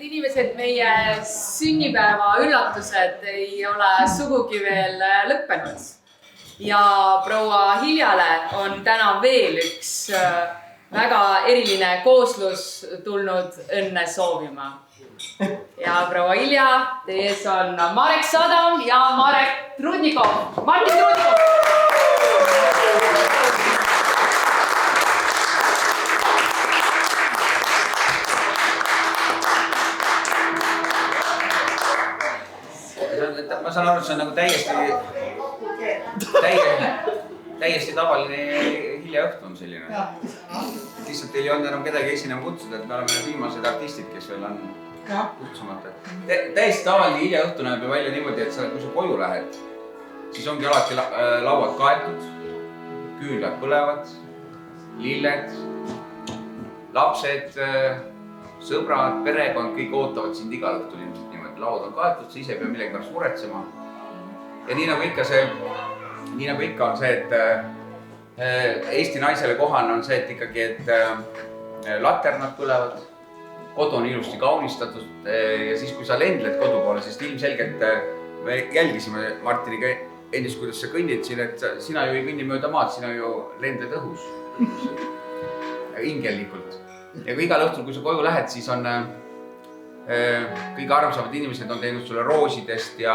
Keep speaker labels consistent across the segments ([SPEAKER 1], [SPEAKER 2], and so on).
[SPEAKER 1] inimesed, meie sünnipäeva üllatused ei ole sugugi veel lõppenud. Ja proua Hiljale on täna veel üks väga eriline kooslus tulnud õnne soovima. Ja proua Hilja, teie ees on Marek Sadam ja Marek Trudnikov. Martin Trudnikov!
[SPEAKER 2] Ma saan aru, et see on nagu täiesti tavaline hiljaõhtu on selline. Lihtsalt teil ei olnud enam kedagi esinema kutsuda, et me oleme viimased artistid, kes veel on kutsumata. Täiesti tavaline hiljaõhtu näeb ju välja niimoodi, et kui sa koju lähed, siis ongi alati lauad kaetud, küünlad põlevad, lilled, lapsed, sõbrad, perekond, kõik ootavad sind igal õhtul ilmselt niimoodi. Lauad on kaetud, sa ise pea millegi pärast muretsema. Ja nii nagu ikka on see, et Eesti naisele kohane on see, et ikkagi, et laternad põlevad, kodu on ilusti kaunistatud ja siis, kui sa lendled kodu poole, sest ilmselgelt me jälgisime Martiniga ennist, kuidas sa kõnnid siin, et sina ju ei kõnni mööda maad, sina ju lendled õhus. Ingellikult. Ja kui igal õhtul, kui sa koju lähed, siis on kõige armsamad inimesed on teinud sulle roosidest ja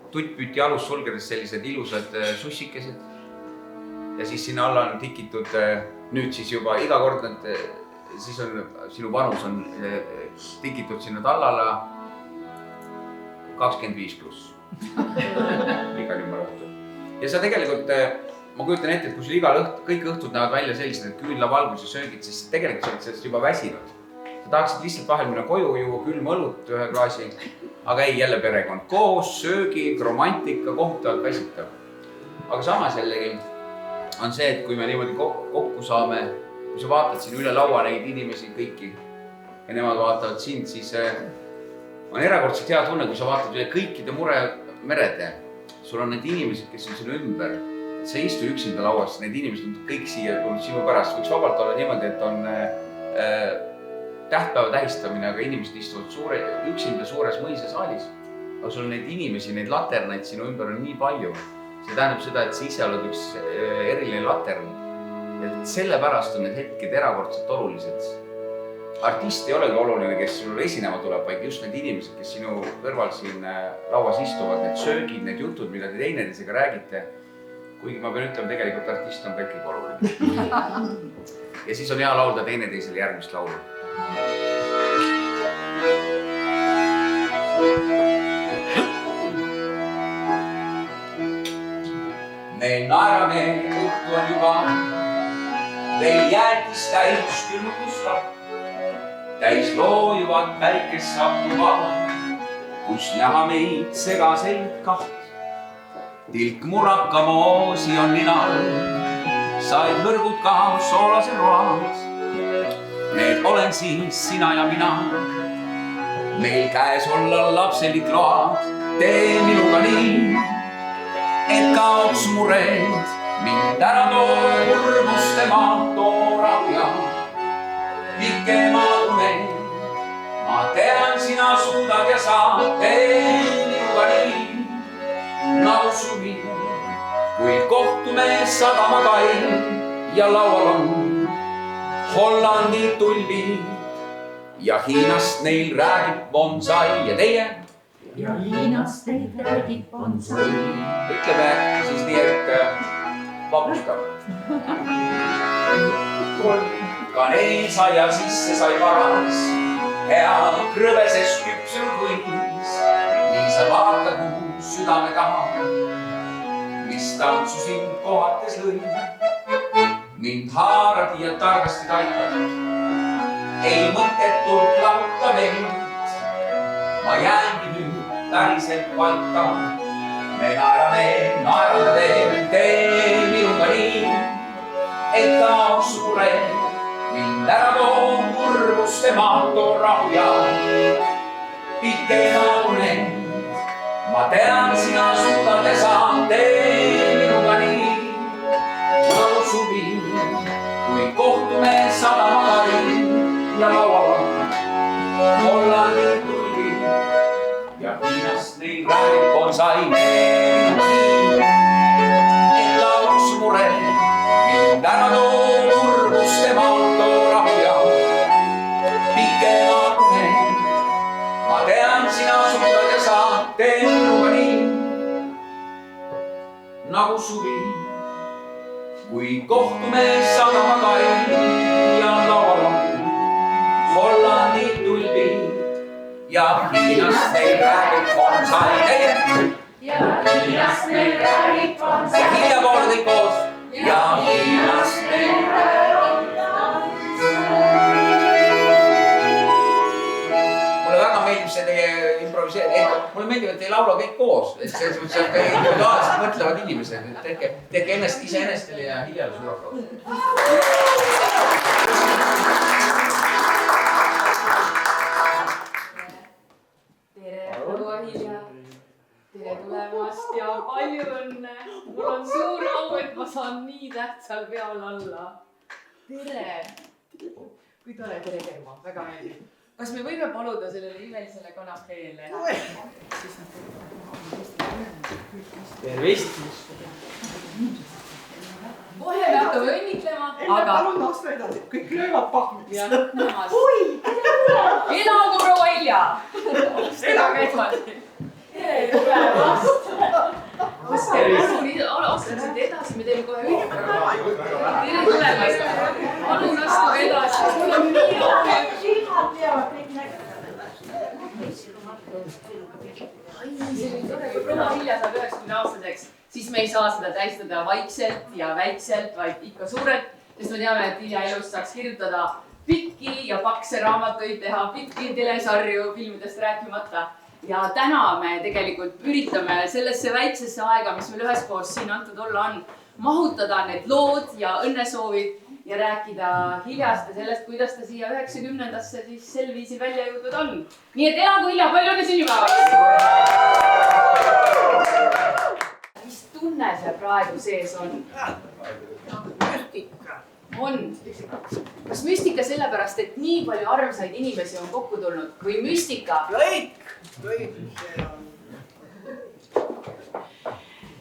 [SPEAKER 2] tuttpüti alussulgedest sellised ilusad sussikesed. Ja siis sinna alla on tikitud nüüd siis juba iga kord, siis on sinu vanus on tikitud sinna tallala 25+. Igal jumal õhtul. Ja sa tegelikult, ma kujutan ette, et kui sul kõik õhtud näevad välja sellised, et küünlavalgus ja söögid, siis tegelikult sa oled sellest juba väsinud. Sa tahaksid lihtsalt vahel minna koju, juua külm õlut ühe klaasi, aga ei, jälle perekond koos, söögid, romantika, kohutavalt väsitav. Aga samas jällegi on see, et kui me niimoodi kokku saame, kui sa vaatad siin üle laua neid inimesi kõiki ja nemad vaatavad sind, siis on erakordselt hea tunne, kui sa vaatad üle kõikide muremerede. Sul on need inimesed, kes on sinu ümber. Sa ei istu üksinda lauas, need inimesed on kõik siia tulnud sinu pärast. Võiks vabalt olla niimoodi, et on tähtpäeva tähistamine, aga inimesed istuvad üksinda suures mõisasaalis. Aga sul on neid inimesi, neid laternaid sinu ümber on nii palju. See tähendab seda, et sa ise oled üks eriline latern. Et sellepärast on need hetked erakordselt olulised. Artist ei olegi oluline, kes sul esinema tuleb, vaid just need inimesed, kes sinu kõrval siin lauas istuvad, need söögid, need jutud, mida te teineteisega räägite. Kuigi ma pean ütlema, tegelikult artist on kõik oluline. Ja siis on hea laulda teineteisele järgmist laulu. Me naerame, õhtu on juba, veel jäätis täis külmutustab, täis loojuvad päikest saab tuba, kus näha meid segaseid kaht. Tilk muraka moosi on ninal, said võrgud ka soolase road. Need olen siis sina ja mina. Meil käes olla lapselik load. Tee minuga nii, et kaoks mured. Mind ära too kurmuste maad, too rahja. Pikema uned. Ma tean, sina suudad ja saad. Tee minuga nii, nagu suvi. Kui kohtume sadamakai ja laual on Hollandi tulli ja Hiinast neil räägib bonsai ja teie?
[SPEAKER 3] Ja Hiinast neil räägib bonsai.
[SPEAKER 2] Ütleme siis nii, et vapustab. Kaneesaia sisse sai varas, hea krõbeses küpsunud võis. Nii sa vaatad mu südame taha, mis tantsu sind kohates lõi. Mind haarad ja targasti taipad, ei mõttetult lahuta meid. Ma jäängi nüüd päriselt paika, me naerame veel, tee minuga nii, et kaoks suured. Mind ära too kurvuste maad, too rahu ja pikema uned. Ma tean, sina suudad ja saad, tee minuga nii, nagu suvi. Kui kohtume sadamakai ja laual on neid tulgi ja Hiinast neil räägib bonsai nii, et laoks mure mind ära too kurguste maalt too rahu ja pikema une. Ma tean, sina suudad ja saad teeluga nii nagu suvi, kui kohtume sadamakai ja laual on Hollandi tulbid ja Hiinast neil räägib bonsai.
[SPEAKER 3] ja Hiinast meil räägib bonsai.
[SPEAKER 2] Ja hilja poole kõik koos ja Hiinast neil räägib bonsai. Mulle väga meeldib see teie improviseerimine. Mulle meeldib, et te ei laula kõik koos. Selles mõttes, et te individuaalselt mõtlevad inimesed. Tehke ennast iseenestele ja hiljale suurapraad.
[SPEAKER 1] Tere, proua Hilja. Tere tulemast ja palju õnne. Mul on suur au, et ma saan nii tähtsal peol olla. Tere. Kui tore, tere Kerma, väga meeldib. Kas me võime paluda sellele imelisele kanapeele?
[SPEAKER 2] Tervist!
[SPEAKER 1] Kohe me hakkame õnnitlema, aga...
[SPEAKER 4] Palun aasta edasi, kõik löövad pahmist.
[SPEAKER 1] Jah, nämas. Elagu proua Hilja! Seda käimati. Tere tulemast! Astuksite edasi, me teeme kohe õnnitama. Tere tulemast! Palun astuge edasi. Mul on nii rohkem. Ai, see oli tore, kui proua Hilja saab 90-aastaseks, siis me ei saa seda tähistada vaikselt ja väikselt, vaid ikka suurelt, sest me teame, et Hilja elust saaks kirjutada pikki ja pakse raamatuid, teha pikki telesarju filmidest rääkimata. Ja täna me tegelikult üritame sellesse väiksesse aega, mis meil üheskoos siin antud olla on, mahutada need lood ja õnnesoovid ja rääkida Hiljast ja sellest, kuidas ta siia 90-ndasse siis sel viisil välja jõudnud on. Nii et elagu Hilja, palju õnne sünnipäevaks! Mis tunne see praegu sees on?
[SPEAKER 4] Müstika.
[SPEAKER 1] On. Kas müstika sellepärast, et nii palju armsaid inimesi on kokku tulnud või müstika?
[SPEAKER 4] Kõik see on.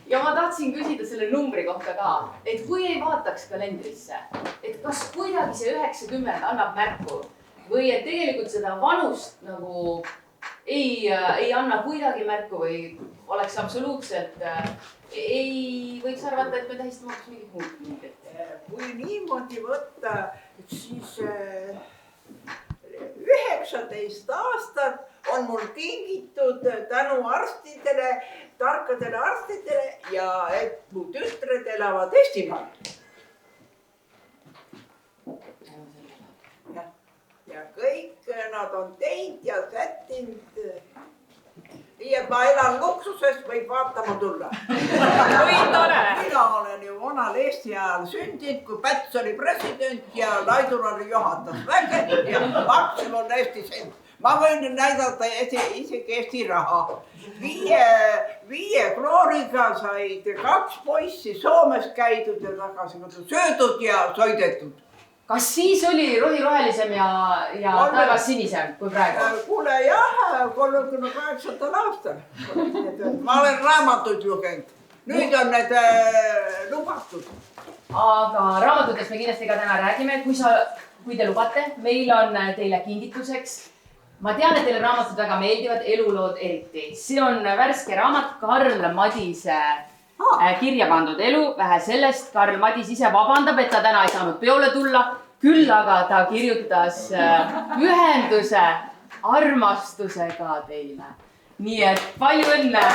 [SPEAKER 1] Ja ma tahtsin küsida selle numbri kohta ka, et kui ei vaataks kalendrisse, et kas kuidagi see 90 annab märku või et tegelikult seda vanust nagu ei anna kuidagi märku või oleks absoluutselt, ei võiks arvata, et me tähistame hoopis mingit muud numbrit.
[SPEAKER 4] Kui niimoodi võtta, siis 19 aastat on mul kingitud tänu arstidele, tarkadele arstidele ja et mu tütred elavad Eestimaal. Ja kõik nad on teinud ja sättinud. Nii et ma elan luksuses, võib vaatama tulla.
[SPEAKER 1] Kui tore!
[SPEAKER 4] Mina olen ju vanal Eesti ajal sündinud, kui Päts oli president ja Laidur oli juhatas väge ja Maksim on Eesti sent. Ma võin näidata isegi Eesti raha. 5 krooniga said 2 poissi Soomes käidud ja tagasi söödud ja sõidetud.
[SPEAKER 1] Kas siis oli rohi rohelisem ja taevas sinisem kui praegu?
[SPEAKER 4] Kuule jah, 38. aastal. Ma olen raamatuid lugenud. Nüüd on need lubatud.
[SPEAKER 1] Aga raamatutest me kindlasti ka täna räägime, kui te lubate. Meil on teile kingituseks. Ma tean, et teile raamatud väga meeldivad, elulood eriti. See on värske raamat Karl Madise kirja pandud elu. Vähe sellest, Karl Madis ise vabandab, et ta täna ei saanud peole tulla. Küll aga ta kirjutas pühenduse armastusega teile. Nii et palju õnne!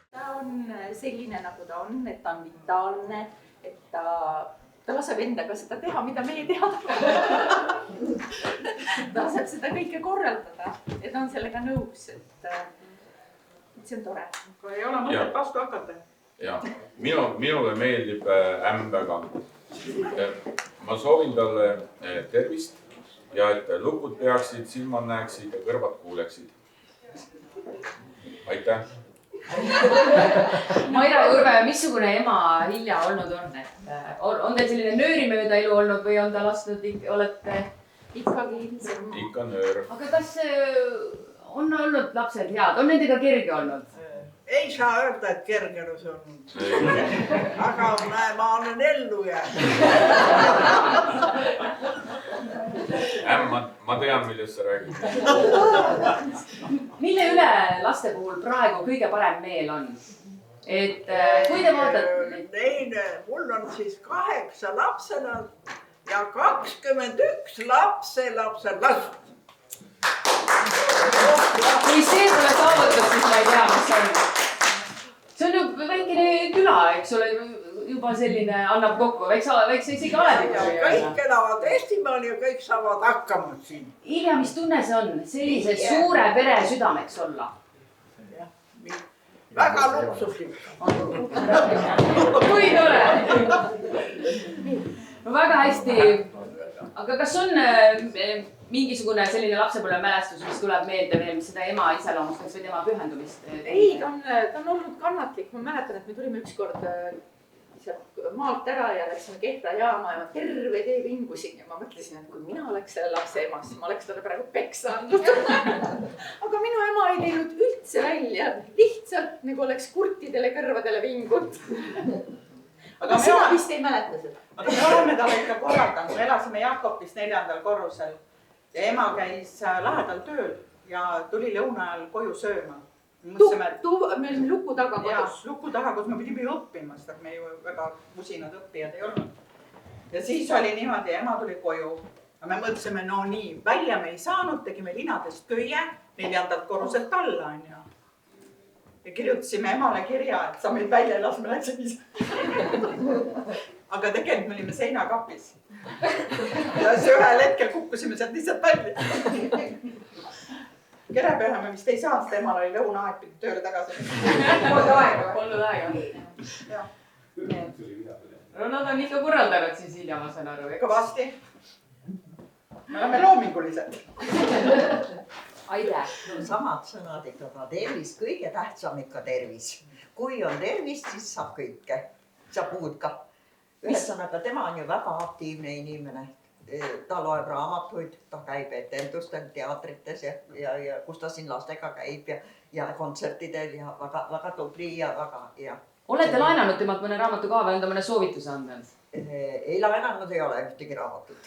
[SPEAKER 5] Ta on selline, nagu ta on, et ta on vitaalne, et ta laseb endaga seda teha, mida meie teha tahame. Ta laseb seda kõike korraldada, et ta on sellega nõus, et see on tore.
[SPEAKER 4] Ei ole mõtet vastu hakata.
[SPEAKER 6] Ja, minule meeldib ämm väga. Ma soovin talle tervist ja et lukud peaksid, silmad näeksid ja kõrvad kuuleksid. Aitäh!
[SPEAKER 1] Maira ja Urve, missugune ema Hilja olnud on? On teil selline nöörimööda elu olnud või on ta lastud, olete
[SPEAKER 5] ikkagi.
[SPEAKER 6] ikka nöör.
[SPEAKER 1] aga kas on olnud lapsed head, on nendega kerge olnud?
[SPEAKER 4] Ei saa öelda, et kergerus on. Aga ma olen ellu jäänud.
[SPEAKER 6] Ma tean, millest sa räägid.
[SPEAKER 1] Mille üle laste puhul praegu kõige parem meel on? Et kui te vaatate...
[SPEAKER 4] Mul on siis 8 lapselast ja 21 lapselast.
[SPEAKER 1] Kui see pole saavutus, siis ma ei tea, mis on. See on ju väikene küla, eks ole, juba selline annab kokku, väikse isegi Aleviku.
[SPEAKER 4] Kõik elavad Eestimaal ja kõik saavad hakkama siin.
[SPEAKER 1] Ilja, mis tunne see on, sellise suure pere südameks olla?
[SPEAKER 4] Väga luksuslik.
[SPEAKER 1] Kui tore! No väga hästi. Aga kas on mingisugune selline lapsepõlve mälestus, mis tuleb meelde veel, mis seda ema iseloomustaks või tema pühendumist?
[SPEAKER 5] Ei, ta on olnud kannatlik. Ma mäletan, et me tulime ükskord sealt maalt ära ja läksime Kehra jaama ja ma terve tee vingusin ja ma mõtlesin, et kui mina oleks selle lapse ema, siis ma oleks talle praegu peksa andnud. Aga minu ema ei teinud üldse välja, lihtsalt nagu oleks kurtidele kõrvadele vingut. Aga sina vist ei mäleta seda.
[SPEAKER 7] Aga me oleme talle ikka korraldanud, me elasime Jakobis 4. korrusel ja ema käis lähedal tööl ja tuli lõuna ajal koju sööma.
[SPEAKER 5] Meil on luku taga kodus.
[SPEAKER 7] Luku taga, kus me pidime õppima, sest me ju väga musinad õppijad ei olnud. Ja siis oli niimoodi, ema tuli koju. Me mõtlesime, no nii, välja me ei saanud, tegime linadest köie 4. korruselt alla. Ja kirjutasime emale kirja, et sa meid välja ei lasu, me läksime ise. Aga tegelikult me olime seinakapis. Ja siis ühel hetkel kukkusime sealt lihtsalt välja. Kere peale me vist ei saanud, sest emal oli lõunaaeg pidi tööle tagasi.
[SPEAKER 1] Polnud aega. No nad on ikka korraldanud siis Ilja, ma saan aru.
[SPEAKER 7] Kõvasti. Me oleme loomingulised.
[SPEAKER 1] Aide.
[SPEAKER 8] Samad sõnad ikka tervis, kõige tähtsam ikka tervis. Kui on tervis, siis saab kõike. Saab muud ka. Ühesõnaga, tema on ju väga aktiivne inimene. Ta loeb raamatuid, ta käib etendustel, teatrites ja kus ta siin lastega käib ja kontsertidel ja väga tubli ja väga...
[SPEAKER 1] Olete laenanud temalt mõne raamatu ka või on ta mõne soovituse andnud?
[SPEAKER 8] Ei laenanud, ei ole ühtegi raamatut.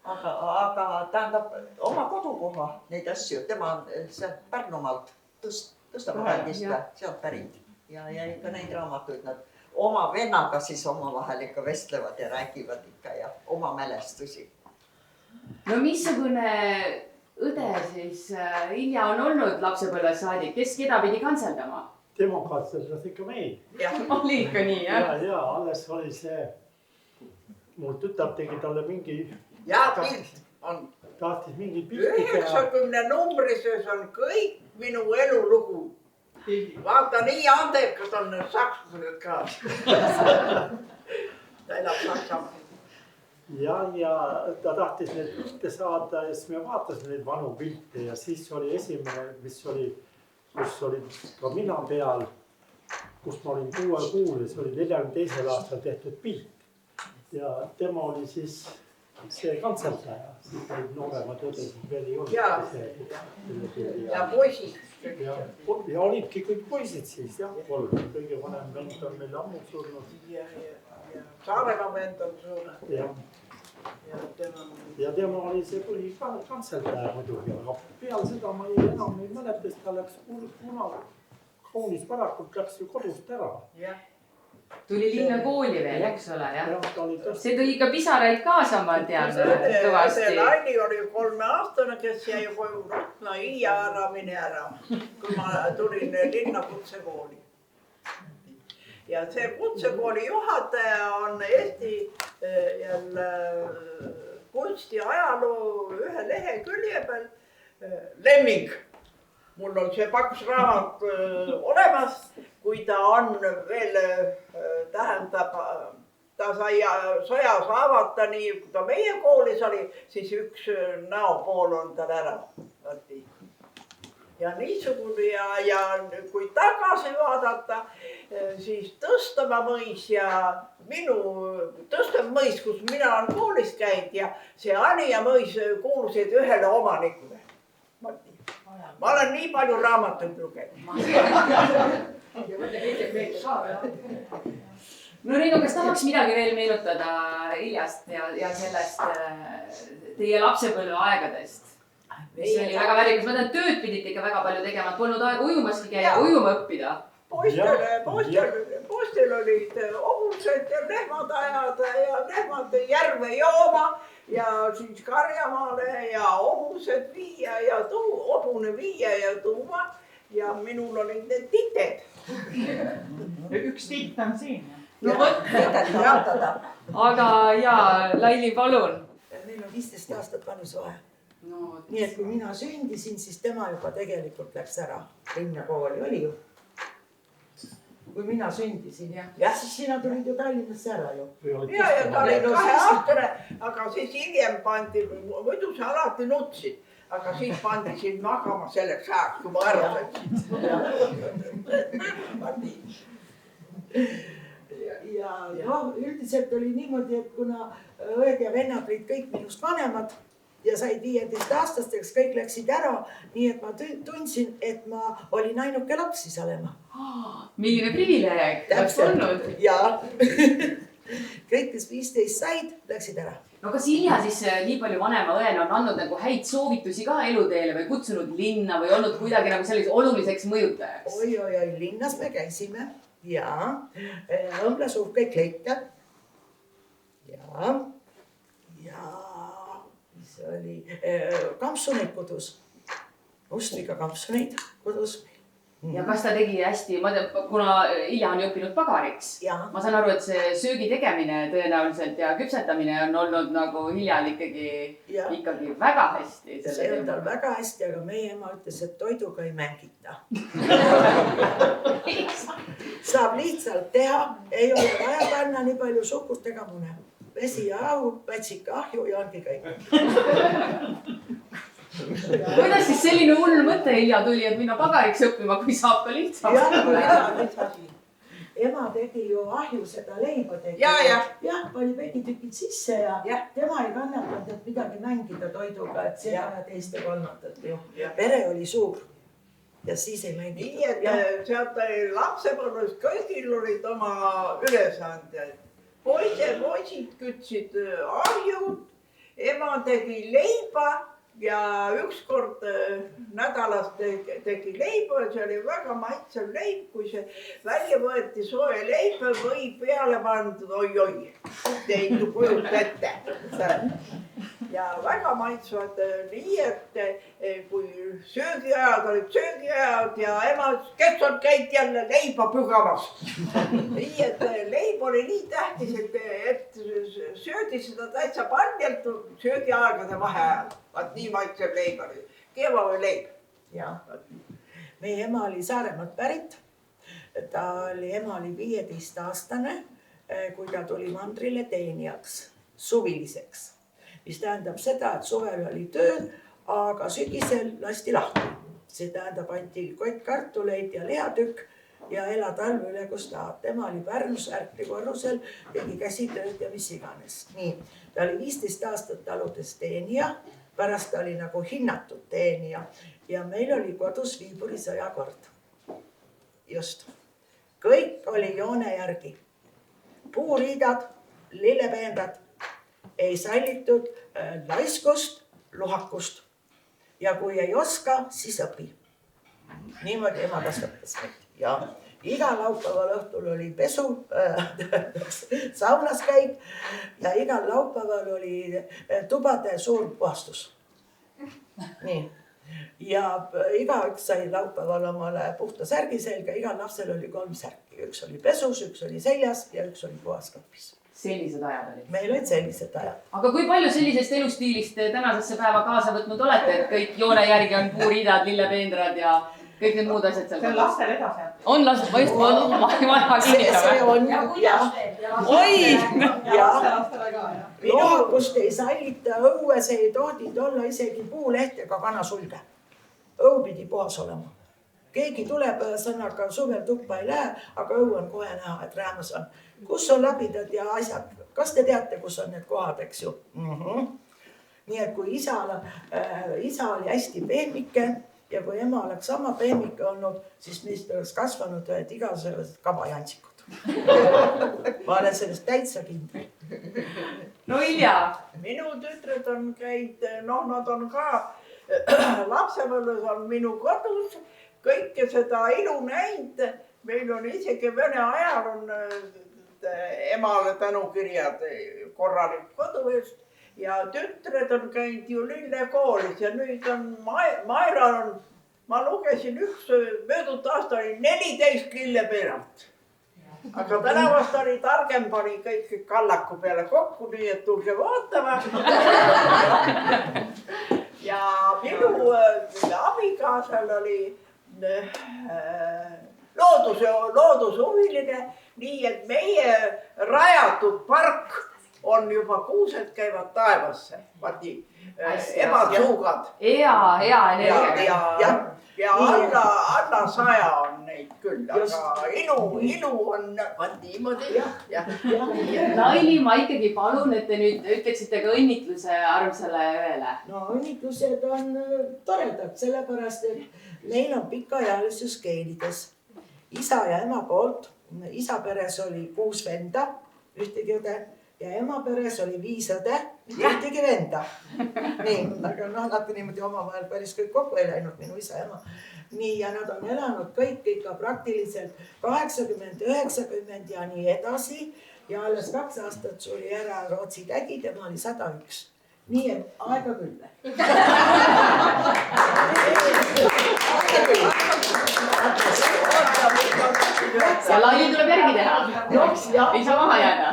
[SPEAKER 8] Aga tähendab oma kodukoha neid asju, tema on sealt Pärnumaalt Tõstamäelgist, sealt pärit ja ikka neid raamatuid nad oma vennaga siis omavahel ikka vestlevad ja räägivad ikka ja oma mälestusi.
[SPEAKER 1] No missugune õde siis Ilja on olnud lapsepõlves saadik, kes keda pidi kantseldama?
[SPEAKER 9] Tema kantseldas ikka meid.
[SPEAKER 1] Oli ikka nii, jah?
[SPEAKER 9] Ja alles oli see, mul tütar tegi talle mingi...
[SPEAKER 4] Ja pilt on.
[SPEAKER 9] Tahtis mingi pilti teha.
[SPEAKER 4] 90 numbrises on kõik minu elulugu. Vaata, nii andekas on sakslased ka. Ta elab Saksamaal.
[SPEAKER 9] Ja ta tahtis neid pilte saada ja siis me vaatasime neid vanu pilte ja siis oli esimene, kus oli ka mina peal, kus ma olin 6 kuul ja see oli 42. aastal tehtud pilt. Ja tema oli siis see kantseldaja, siis olid nooremad õdesid veel ei olnud.
[SPEAKER 4] Ja poisid.
[SPEAKER 9] Ja olidki kõik poisid siis, jah, 3. Kõige vanem vend on meil ammu surnud.
[SPEAKER 4] Ja Saaremaa vend on surnud.
[SPEAKER 9] Ja tema oli see põhikantseldaja muidugi, aga peale seda ma enam ei mäleta, sest ta läks kaunis varakult läks ju kodust ära.
[SPEAKER 1] Tuli linna kooli veel, eks ole, jah?
[SPEAKER 9] Ja,
[SPEAKER 1] see tuli ikka pisaraid kaasa, ma tean, kõvasti.
[SPEAKER 4] See Laini oli 3-aastane, kes jäi koju Ruhtna Iia ära, mine ära, kui ma tulin linna kutsekooli. Ja see kutsekooli juhataja on Eesti kunsti ajaloo ühe lehekülje peal Lemming. Mul on see paks raamat olemas, kui ta on veel, tähendab, ta sai sojas avata nii, kui ta meie koolis oli, siis üks näopool on tal ära. Ja niisugune ja kui tagasi vaadata, siis Tõstamäe mõis ja minu Tõstev mõis, kus mina olen koolis käinud ja see Anija mõis kuulusid ühele omanikule. Ma olen nii palju raamatuid lugenud.
[SPEAKER 1] No Reino, kas tahaks midagi veel meenutada Iljast ja sellest teie lapsepõlve aegadest? Mis oli väga väärikas. Ma tean, tööd pidite ikka väga palju tegema, et polnud aega ujumaski käia, ujuma õppida.
[SPEAKER 4] Poistel olid hobused ja lehmad ajada ja lehmad järve jooma ja siis karjamaale ja hobused viia ja hobune viia ja tuua. Ja minul olid need tited.
[SPEAKER 7] Üks tiit on siin.
[SPEAKER 1] No võt, aga jaa, Laili, palun.
[SPEAKER 10] Meil on 15 aastat vanusvahe. Nii et kui mina sündisin, siis tema juba tegelikult läks ära. Linnakooli oli ju. Kui mina sündisin. Ja siis sina tulid ju Tallinnasse ära ju.
[SPEAKER 4] Ja ta oli 2 aastane, aga siis hiljem pandi, muidu sa alati nutsid. Aga siis pandi sind magama selleks ajaks, kui ma ära
[SPEAKER 10] ja üldiselt oli niimoodi, et kuna õed ja vennad olid kõik minust vanemad ja said 15 aastasteks, kõik läksid ära, nii et ma tundsin, et ma olin ainuke laps siis olema.
[SPEAKER 1] Milline privileeg oleks olnud?
[SPEAKER 10] Jaa. Kõik, kes 15 said, läksid ära.
[SPEAKER 1] No kas Ilja siis nii palju vanema õena on andnud nagu häid soovitusi ka eluteele või kutsunud linna või olnud kuidagi nagu selliseks oluliseks mõjutajaks?
[SPEAKER 10] Oi, linnas me käisime ja õmblasuur kõik leite. Ja mis oli kampsuneid kodus. Ustriga kampsuneid kodus.
[SPEAKER 1] Ja kas ta tegi hästi, ma tean, kuna Ilja on ju õppinud pagariks, ma saan aru, et see söögi tegemine tõenäoliselt ja küpsetamine on olnud nagu Iljal ikkagi väga hästi.
[SPEAKER 10] See on tal väga hästi, aga meie ema ütles, et toiduga ei mängita. Saab lihtsalt teha, ei ole vaja panna nii palju suhkust ega mune. Vesi ja ahu, pätsika ahju ja ongi kõik.
[SPEAKER 1] Kuidas siis selline hull mõte Ilja tuli, et minna pagariks õppima, kui saab ka lihtsalt?
[SPEAKER 10] Ema tegi ju ahju seda leiba tegi.
[SPEAKER 4] Ja,
[SPEAKER 10] pani pekitükid sisse ja tema ei kannatanud, et midagi mängida toiduga, et seda ja teist ja kolmandat ju. Pere oli suur ja siis ei mängida.
[SPEAKER 4] Nii, et sealt lapsepõlvest kõigil olid oma ülesanded. Poisid kütsid ahjud, ema tegi leiba. Ja ükskord nädalas tegi leiba, see oli väga maitsev leib, kui see välja võeti soe leiba või peale pandud, oi, ei kujuta ette. Ja väga maitsvad nii, et kui söögiajad olid söögiajad ja ema ketsalt käid jälle leiba pügamas. Nii, et leib oli nii tähtis, et söödi seda täitsa paljalt söögiaegade vaheajal. Vaat nii maitsev leib oli. Keva või leib?
[SPEAKER 10] Jah. Meie ema oli Saaremaalt pärit. Ema oli 15-aastane, kui ta tuli mandrile teenijaks, suviliseks. Mis tähendab seda, et suvel oli tööl, aga sügisel lasti lahti. See tähendab, anti kott kartuleid ja lihatükk ja ela talve üle, kus tahab. Tema oli Pärnus ärklikorrusel, tegi käsitööd ja mis iganes. Nii, ta oli 15 aastat taludes teenija, pärast ta oli nagu hinnatud teenija ja meil oli kodus viiburisõjakord. Just. Kõik oli joone järgi. Puuriidad, lillepeenrad. Ei sallitud laiskust, luhakust. Ja kui ei oska, siis õpi. Niimoodi ema kasvatas meid. Ja igal laupäeval õhtul oli pesu, saunas käib ja igal laupäeval oli tubade suur puhastus. Nii. Ja igaüks sai laupäeval omale puhta särgi selga, igal lapsel oli 3 särki. Üks oli pesus, üks oli seljas ja üks oli puhaskapis.
[SPEAKER 1] Sellised ajad olid?
[SPEAKER 10] Meil olid sellised ajad.
[SPEAKER 1] Aga kui palju sellisest elustiilist tänasesse päeva kaasa võtnud olete, et kõik joone järgi on puuriidad, lillepeendrad ja kõik need muud asjad seal?
[SPEAKER 7] See on lastel edasi.
[SPEAKER 1] On lastel, ma just vaja kinnitame.
[SPEAKER 10] See on.
[SPEAKER 5] Ja kuidas veel?
[SPEAKER 1] Oi!
[SPEAKER 10] Ja lohakust ei sallita, õues ei toodid olla isegi puuleht ega kanasulge. Õu pidi puhas olema. Keegi tuleb sõnaga suvel tuppa ei lähe, aga õu on kohe näha, et räämas on. kus on labidad ja asjad. Kas te teate, kus on need kohad, eks ju? Nii et kui isa oli hästi pehmike ja kui ema oleks sama pehmike olnud, siis meist oleks kasvanud ühed igasugused kabajantsikud. Ma olen sellest täitsa kindel.
[SPEAKER 1] no Ilja.
[SPEAKER 4] Minu tütred on käinud, nad on ka lapsepõlves on minu kodus kõike seda ilu näinud. Meil on isegi Vene ajal on emale tänukirjad korralik kodu eest ja tütred on käinud ju lillekoolis ja nüüd on Mairal on, ma lugesin möödunud aasta oli 14 lillepeerat. Aga tänavast oli targem, pani kõik kallaku peale kokku, nii et tulge vaatama. Ja minu abikaasal oli loodushuviline, nii et meie rajatud park on juba kuused käivad taevasse, vaati ebatsuugad.
[SPEAKER 1] Hea energia.
[SPEAKER 4] Ja alla 100 on neid küll, aga ilu on vaat niimoodi.
[SPEAKER 1] Laili, ma ikkagi palun, et te nüüd ütleksite ka õnnitluse armsale õele.
[SPEAKER 10] No õnnitlused on toredad, sellepärast, et meil on pikaealisus geenides. Isa ja ema poolt, isa peres oli 6 venda, ühtegi õde ja ema peres oli 5 õde, ühtegi venda. Nii, aga nad niimoodi omavahel päris kõik kokku ei läinud, minu isa ja ema. Nii, ja nad on elanud kõik ikka praktiliselt 80, 90 ja nii edasi. Ja alles 2 aastat suri ära Rootsi tädi, tema oli 101. Nii, et aega küll.
[SPEAKER 1] Ja Laili tuleb järgi teha. Ei saa maha jääda.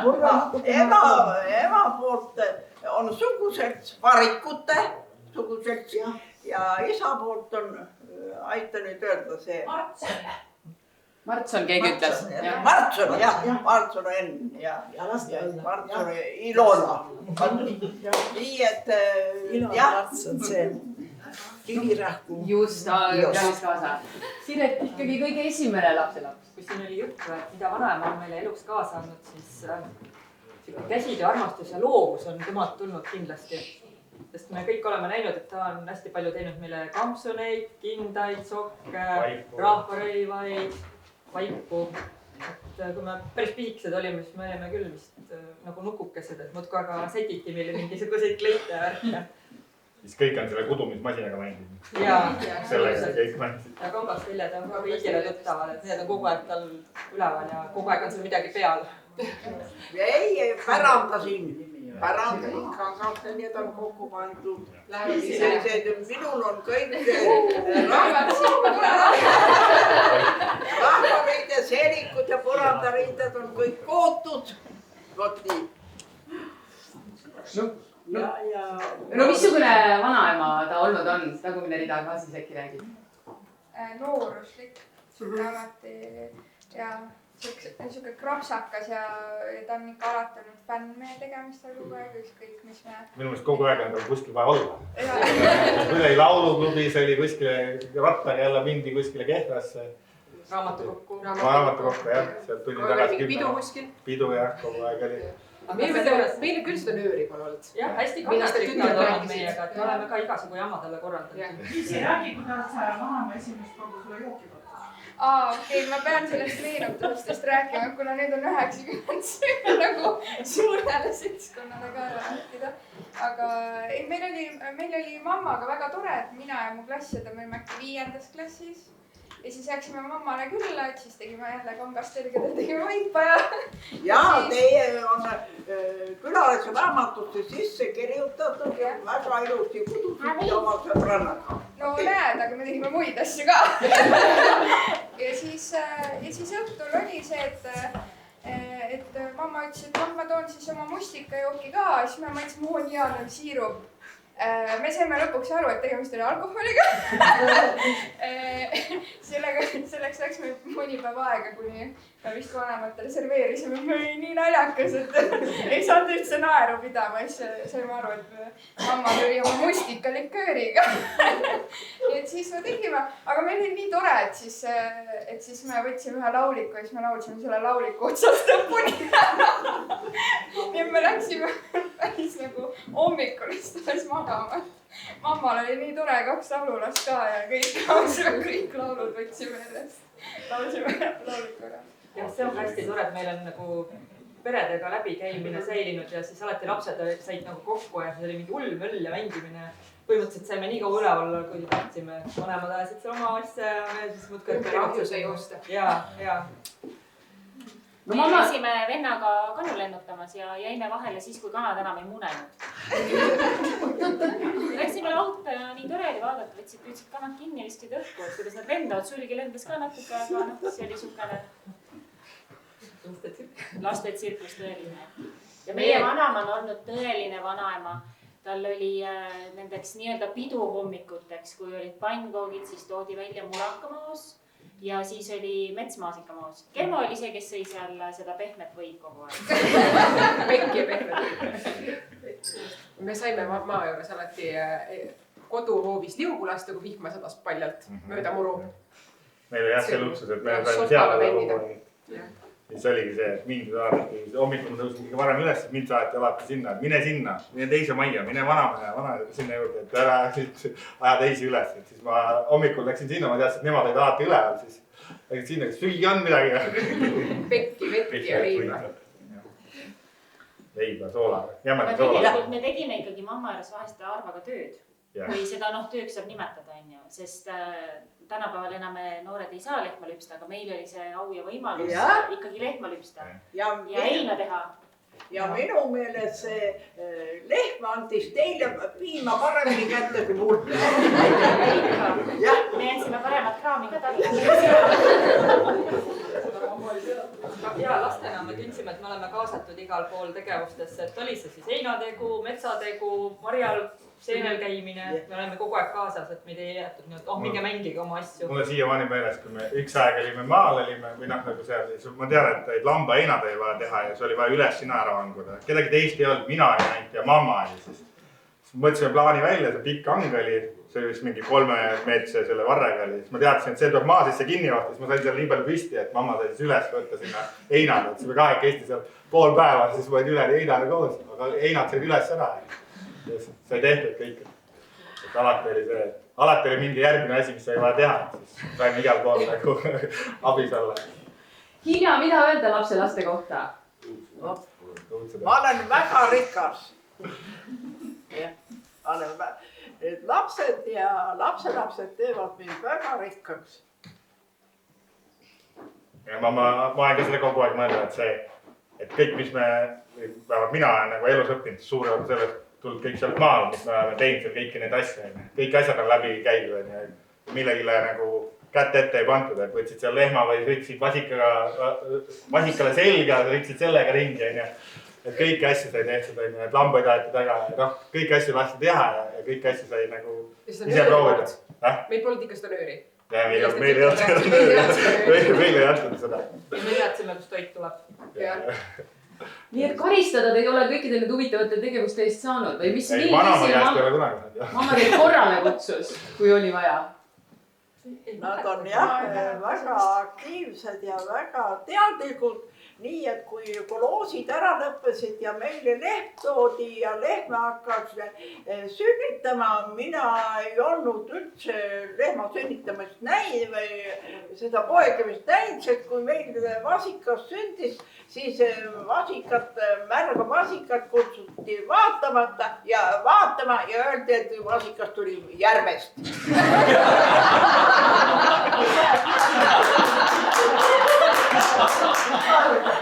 [SPEAKER 4] Ema poolt on suguselts varikute suguselts ja isa poolt on, aita nüüd öelda see.
[SPEAKER 1] Martson keegi ütles.
[SPEAKER 4] Martson, jah. Martson Enn ja Martson Ilona. Nii, et
[SPEAKER 10] Ilona Martson, see kivirahku.
[SPEAKER 1] Just, kaasa. Siret, ikkagi kõige esimene lapselaps.
[SPEAKER 11] Kui siin oli juttu, et mida vanaema on meile eluks kaasa andnud, siis käsitöö armastus ja loovus on temalt tulnud kindlasti. Sest me kõik oleme näinud, et ta on hästi palju teinud meile kampsuneid, kindaid, sokke, rahvarõivaid, vaipu. Et kui me päris pisikesed olime, siis me olime küll vist nagu nukukesed, et muudkui aga setiti meile mingisuguseid kleite ja värke.
[SPEAKER 12] Siis kõik on selle kudumismasinaga mänginud.
[SPEAKER 11] Sellega kõik mängisid. Ja kambasviljad on ka kõigile tuttavad, et need on kogu aeg tal üleval ja kogu aeg on seal midagi peal.
[SPEAKER 4] Ei, pärandasin kangast, need on kokku pandud. Minul on kõik rahvariide, seelikud ja põrandariided on kõik kootud. Vot nii.
[SPEAKER 1] No missugune vanaema ta olnud on? Tagumine rida ka siis äkki räägib?
[SPEAKER 13] Nooruslik, alati ja niisugune krapsakas ja ta on ikka alati olnud fänn meie tegemistel kogu aeg, ükskõik mis me...
[SPEAKER 12] Minu meelest kogu aeg on tal kuskil vaja olla. Kui oli lauluklubis, oli kuskile rattani jälle mindi kuskile Kehrasse.
[SPEAKER 11] Raamatukokku,
[SPEAKER 12] jah. Sealt tuli tagasi
[SPEAKER 11] pidu kuskil.
[SPEAKER 12] Pidu jah, kogu aeg oli.
[SPEAKER 11] Meile küll seda nööri pole olnud. Jah, hästi kannatlik on olnud meiega, et me oleme ka igasugu jama talle korraldanud.
[SPEAKER 7] Isi, räägi, kuidas vanaema esimest korda sulle jooki võttis.
[SPEAKER 13] Okei, ma pean sellest meenutustest rääkima, kuna nüüd on 90 nagu suurele seltskonnale ka rääkida. Aga ei, meil oli mammaga väga tore, et mina ja mu klassida me olime äkki 5. klassis. Ja siis läksime mammale külla, et siis tegime jälle kangasterged, et tegime vaipa ja...
[SPEAKER 4] Jaa, teie on külalise raamatusse sisse kirjutatud ja väga ilusti kudusite oma sõbrannaga.
[SPEAKER 13] No näed, aga me tegime muid asju ka. Ja siis õhtul oli see, et mamma ütles, et ma toon siis oma mustikajooki ka, siis me mõtlesime, oo nii hea on siirup. Me saime lõpuks aru, et tegemist oli alkoholiga. Selleks läks meil mõni päev aega, kuni me vist vanematele serveerisime. Me oli nii naljakas, et ei saanud üldse naeru pidama. Siis saime aru, et mamma tuli oma mustikalikööriga. et siis me tegime, aga meil oli nii tore, et siis me võtsime ühe lauliku ja siis me laulsime selle lauliku otsast lõpuni. Ja me läksime päris nagu hommikul alles magama. Mammal oli nii tore 2 laululast ka ja kõik laulud võtsime järjest. Laulsime laulikuga.
[SPEAKER 11] Ja see on hästi tore, et meil on nagu peredega läbikäimine säilinud ja siis alati lapsed said nagu kokku ja see oli mingi hull möll ja mängimine. Põhimõtteliselt saime nii kaua üleval olla, kui tahtsime. Vanemad ajasid seal oma asja ja me siis muudkui
[SPEAKER 1] Rahvuse joosta.
[SPEAKER 11] Ja.
[SPEAKER 14] Me käisime vennaga kanu lennutamas ja jäime vahele siis, kui kanad enam ei munenud. Läksime lauta ja nii tore oli vaadata, võtsid kanad kinni ja viskasid õhku, et kuidas nad lendavad. Sulgi lendas ka natuke, aga see oli sukene laste tsirkus tõeline. Ja meie vanaema on olnud tõeline vanaema. Tal oli nendeks nii-öelda piduhommikuteks, kui olid pannkoogid, siis toodi välja murakamaos ja siis oli metsmaasikamaos. Kermo oli see, kes sõi seal seda pehmet võid kogu aeg.
[SPEAKER 1] Pekki ja pehmet. Me saime maa juures alati koduhoovis liugu lasta, kui vihma sadas paljalt mööda muru.
[SPEAKER 12] Meil oli jah see luksus, et me saime seadada. Siis oligi see, et mind saadati, hommikul ma tõusin kõige varem üles, mind saadati alati sinna, et mine sinna, mine teise majja, mine vana sinna juurde, et ära aja teisi üles. Et siis ma hommikul läksin sinna, ma teadsin, et nemad olid alati üleval, siis läksin sinna, kas süüa on midagi.
[SPEAKER 1] Pekki, vetti ja leiba.
[SPEAKER 12] Leiba, soola, jämeda soola.
[SPEAKER 14] Me tegime ikkagi mamma juures vahest arvaga tööd, kui seda tööks saab nimetada, sest tänapäeval enam noored ei saa lehma lüpsta, aga meil oli see au ja võimalus ikkagi lehma lüpsta ja heina teha.
[SPEAKER 4] Ja minu meelest see lehm andis teile piima paremini kätte kui mul.
[SPEAKER 14] Me jänsime paremat kraami ka talle.
[SPEAKER 11] Ja lastena me tündsime, et me oleme kaasatud igal pool tegevustesse, et oli see siis heinategu, metsategu, marjal, seenel käimine. Me oleme kogu aeg kaasas, et meid ei jäetud nii, et minge mängige oma asju.
[SPEAKER 12] Mul on siiamaani meeles, kui me üks aeg olime maal või nagu seal, ma tean, et lamba heinad oli vaja teha ja see oli vaja üles sina ära vanguda. Kedagi teist ei olnud, mina ei näinud ja mamma oli siis. Mõtlesime plaani välja, see pikk hang oli, see oli vist mingi 3 meetrise selle varrega oli. Siis ma teadsin, et see tuleb maa sisse kinni võtta, siis ma sain seal nii palju püsti, et mamma sai siis üles võtta sinna heinad. Siis me kahek Eesti seal pool päeva, siis võid üle heinale koos, aga heinad said üles ära. Sai tehtud kõik. Et alati oli mingi järgmine asi, mis sai vaja teha. Siis saime igal pool nagu abis olla.
[SPEAKER 1] Hilja, mida öelda lapselaste kohta?
[SPEAKER 4] Ma olen väga rikas. Lapsed ja lapselapsed teevad mind väga rikkaks.
[SPEAKER 12] Ja ma olen ka selle kogu aeg mõelnud, et kõik, mis vähemalt mina olen nagu elus õppinud, suuri on sellest tulnud kõik sealt maal, mis me oleme teinud seal kõiki neid asju. Kõik asjad on läbi käidud, millegile nagu kätte ette ei pantud, et võtsid seal lehma või sõitsid vasikale selga, sõitsid sellega ringi. Et kõiki asju sai tehtud, et lambaid aeti taga, kõiki asju lasti teha ja kõiki asju sai nagu ise proovida.
[SPEAKER 1] Meil polnud ikka seda nööri.
[SPEAKER 12] Meil ei jätnud seda.
[SPEAKER 11] Ja me teadsime, kus toit tuleb.
[SPEAKER 1] Nii et karistada te ei ole kõikide need huvitavate tegevuste eest saanud või mis?
[SPEAKER 12] Ei, vanama käest ei ole kunagi.
[SPEAKER 1] Mamma teid korrale kutsus, kui oli vaja.
[SPEAKER 4] Nad on väga aktiivsed ja väga teadlikud. Nii, et kui koloosid ära lõppesid ja meile lehm toodi ja lehma hakkas sünnitama, mina ei olnud üldse lehma sünnitamist näinud või seda poegemist näinud, sest kui meil vasikas sündis, siis märga vasikat kutsuti vaatama ja öeldi, et vasikas tuli järvest.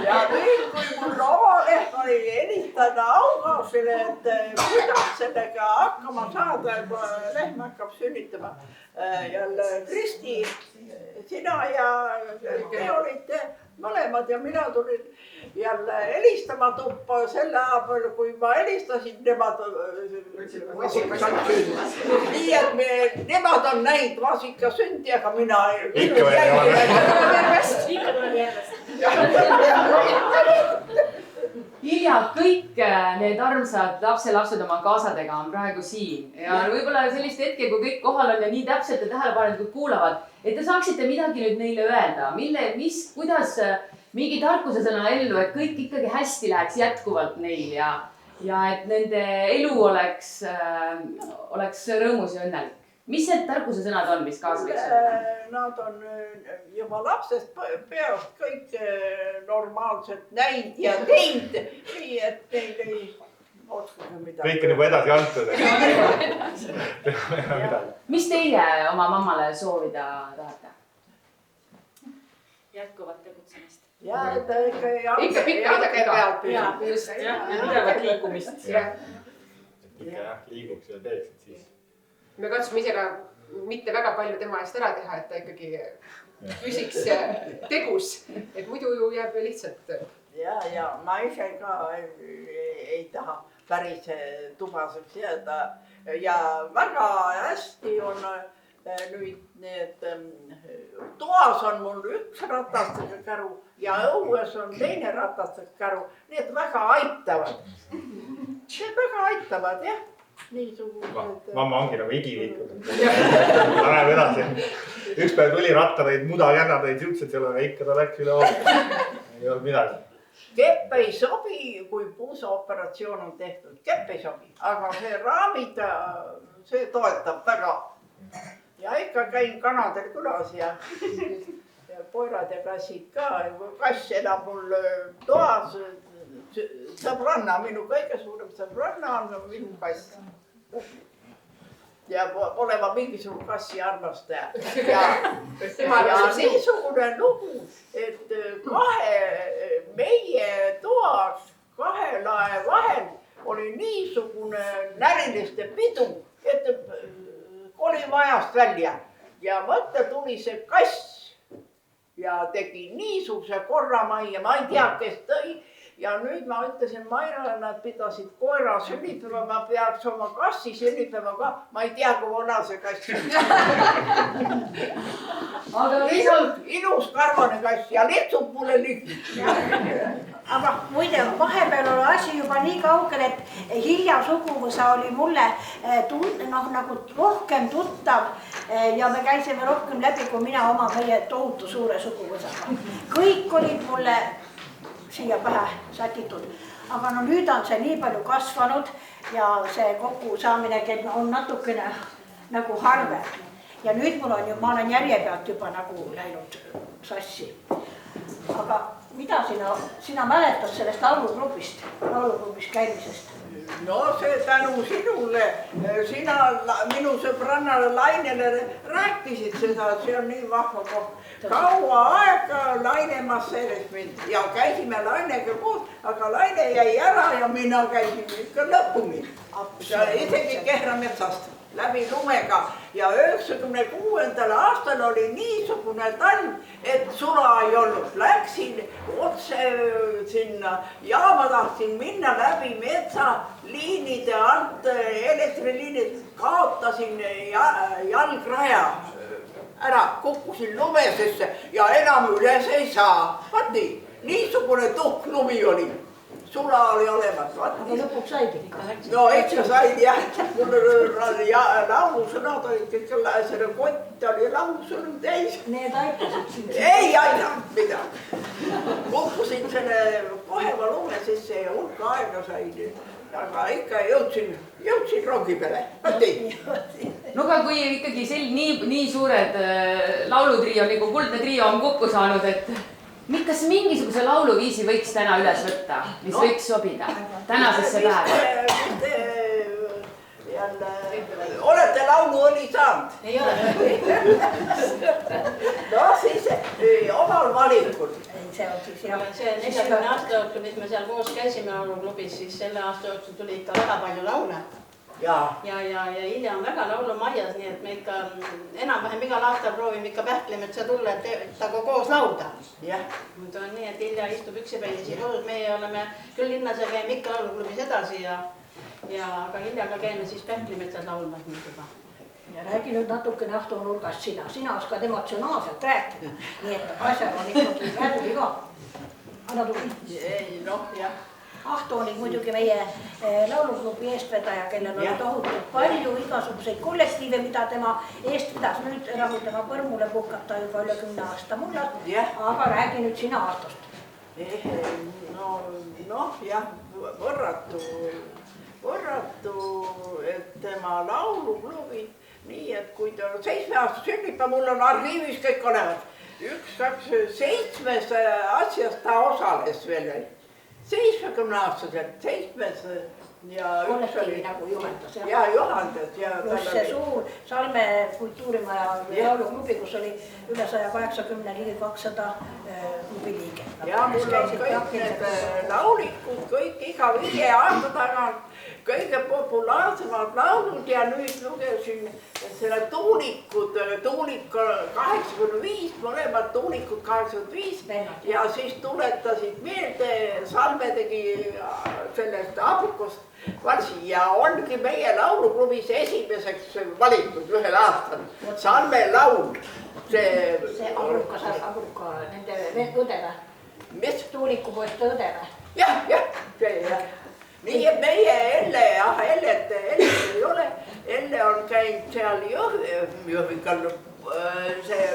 [SPEAKER 4] Ja nüüd, kui mul oma lehm oli helistada aukaasile, et kuidas sellega hakkama saada, kui lehm hakkab sünnitama. Jälle Kristi, sina ja te olite mõlemad ja mina tulin jälle helistama tuppa selle aja peal, kui ma helistasin, nemad nii, et nemad on näinud vasika sündi, aga mina
[SPEAKER 12] ikka veel
[SPEAKER 14] Ikka tuleb järvest.
[SPEAKER 1] Hilja, kõik need armsad lapselapsed oma kaasadega on praegu siin ja võib-olla sellist hetke, kui kõik kohal on ja nii täpselt ja tähelepanelikult kuulavad, et te saaksite midagi nüüd neile öelda, kuidas mingi tarkusesõna ellu, et kõik ikkagi hästi läheks jätkuvalt neil ja et nende elu oleks rõõmus ja õnnelik. Mis need tarkusesõnad on, mis kaasa võiks olla?
[SPEAKER 4] Nad on juba lapsest peast kõik normaalselt näinud ja teinud, nii et neil ei oskagi midagi.
[SPEAKER 12] Kõik on juba edasi antud.
[SPEAKER 1] Mis teie oma mammale soovida tahate?
[SPEAKER 14] Jätkuvat tegutsemist.
[SPEAKER 4] Ja, ikka
[SPEAKER 1] pikka
[SPEAKER 4] peal
[SPEAKER 11] püsib. Just, pidevat liikumist.
[SPEAKER 12] Ikka liiguks ja teeks, et siis.
[SPEAKER 15] Me katsume ise ka mitte väga palju tema eest ära teha, et ta ikkagi püsiks tegus, et muidu ju jääb lihtsalt.
[SPEAKER 4] Ja ma ise ka ei taha päris tubaseks jääda ja väga hästi on nüüd need, toas on mul üks ratastega käru ja õues on teine ratastega käru, need väga aitavad. Väga aitavad, jah.
[SPEAKER 12] Mamma ongi nagu igiliikunud. Ta näeb edasi. Üks päev tuli ratta tõid, muda kärna tõid, siuksed seal, aga ikka ta läks üle hoopis. Ei olnud midagi.
[SPEAKER 4] Kepp ei sobi, kui puusaoperatsioon on tehtud. Kepp ei sobi, aga see raamid, see toetab väga. Ja ikka käin kanadel külas ja koerad ja kassid ka. Kass elab mul toas. Sõbranna, minu kõige suurem sõbranna on minu kass. Ja olema mingisugune kassi armastaja. Ja niisugune lugu, et meie toas kahe lae vahel oli niisugune näriliste pidu, et oli majast välja. Ja mõtte tuli see kass ja tegi niisuguse korramajja, ma ei tea, kes tõi. Ja nüüd ma ütlesin Mairale, nad pidasid koera sünnitama, ma peaks oma kassi sünnitama ka. Ma ei tea, kui vana see kass on. Ilus karvane kass ja litsub mulle ligi.
[SPEAKER 16] Aga muide, vahepeal oli asi juba nii kaugel, et Hilja suguvõsa oli mulle nagu rohkem tuttav ja me käisime rohkem läbi, kui mina oma meie tohutu suure suguvõsaga. Kõik olid mulle siia pähe sätitud. Aga no nüüd on see nii palju kasvanud ja see kokku saamine on natukene nagu harve. Ja nüüd ma olen järje pealt juba nagu läinud sassi. Aga mida sina mäletad sellest lauluklubist käimisest?
[SPEAKER 4] No see tänu sinule, sina minu sõbrannale Lainele rääkisid seda, see on nii vahva koht. Kaua aega Laine masseeris mind ja käisime Lainega koos, aga Laine jäi ära ja mina käisin ikka lõpuni. Isegi Kehrametsast läbi lumega ja 96. aastal oli niisugune talv, et sula ei olnud. Läksin otse sinna jaama, tahtsin minna läbi metsa liinide alt, elektriliinid, kaotasin jalgraja ära, kukkusin lumesesse ja enam üles ei saa. Vaati, niisugune tuhk lumi oli. Sula oli olemas.
[SPEAKER 16] Aga lõpuks said ikka.
[SPEAKER 4] No ikka said jah. Mul laulusõnad olid kõik, selle kott oli laulusõnad täis.
[SPEAKER 16] Need aitasid sind.
[SPEAKER 4] Ei ainult midagi. Kukkusin selle koheva lume sisse ja hulka aega sain. Aga ikka jõudsin rongi peale.
[SPEAKER 1] No aga kui ikkagi nii suured laulutrio nagu Kuldne Trio on kokku saanud, et kas mingisuguse lauluviisi võiks täna üles võtta, mis võiks sobida tänasesse päeva?
[SPEAKER 4] Olete lauluõli saanud?
[SPEAKER 16] Ei ole.
[SPEAKER 4] No siis omal valikul.
[SPEAKER 16] See on siis jah.
[SPEAKER 17] See 40 aasta jooksul, mis me seal koos käisime lauluklubis, siis selle aasta jooksul tuli ikka väga palju laule. Ja Hilja on väga laulumajas, nii et me ikka enam-vähem igal aastal proovime ikka Pähklimetsa tulla, et taga koos laulda. Nüüd on nii, et Hilja istub üksipäinisi kodus, meie oleme küll linnas ja käime ikka lauluklubis edasi aga Hiljaga käime siis Pähklimetsas laulmas nüüd juba.
[SPEAKER 16] Ja räägi nüüd natukene ahtoonurgast sina oskad emotsionaalselt rääkida, nii et asjal on ikkagi räägi ka. Anna tuli.
[SPEAKER 4] Noh jah,
[SPEAKER 16] Ahto oli muidugi meie lauluklubi eestvedaja, kellel oli tohutult palju igasuguseid kollektiive, mida tema eest pidas. Nüüd nagu tema põrmule puhkata juba üle 10 aasta mullas, aga räägi nüüd sina Ahtost.
[SPEAKER 4] Jah, võrratu, et tema lauluklubi, nii et kui ta 7 aasta sünnib, mul on arhiivis kõik olemas. 1, 2, 7 asjas ta osales veel. 70-aastaselt, 7 ja üks oli
[SPEAKER 16] nagu juhendas.
[SPEAKER 4] Ja juhendas.
[SPEAKER 16] Pluss see suur Salme kultuurimaja lauluklubi, kus oli üle 180, ligi 200 klubi liige.
[SPEAKER 4] Ja mul on kõik need laulikud, kõik iga 5 aasta tagant kõige populaarsemad laulud ja nüüd lugesin selle tuulikud, tuulik 85, mõlemad tuulikud 85 ja siis tuletasid meelde, Salme tegi sellest Abrukust varsi ja ongi meie lauluklubis esimeseks valitud ühel aastal Salme laul.
[SPEAKER 16] See Abruka, nende õdeve.
[SPEAKER 4] Mis?
[SPEAKER 16] Tuulikupoiste õdeve.
[SPEAKER 4] Jah, see. Nii et meie Ellet ei ole, Elle on käinud seal Jõhvikal see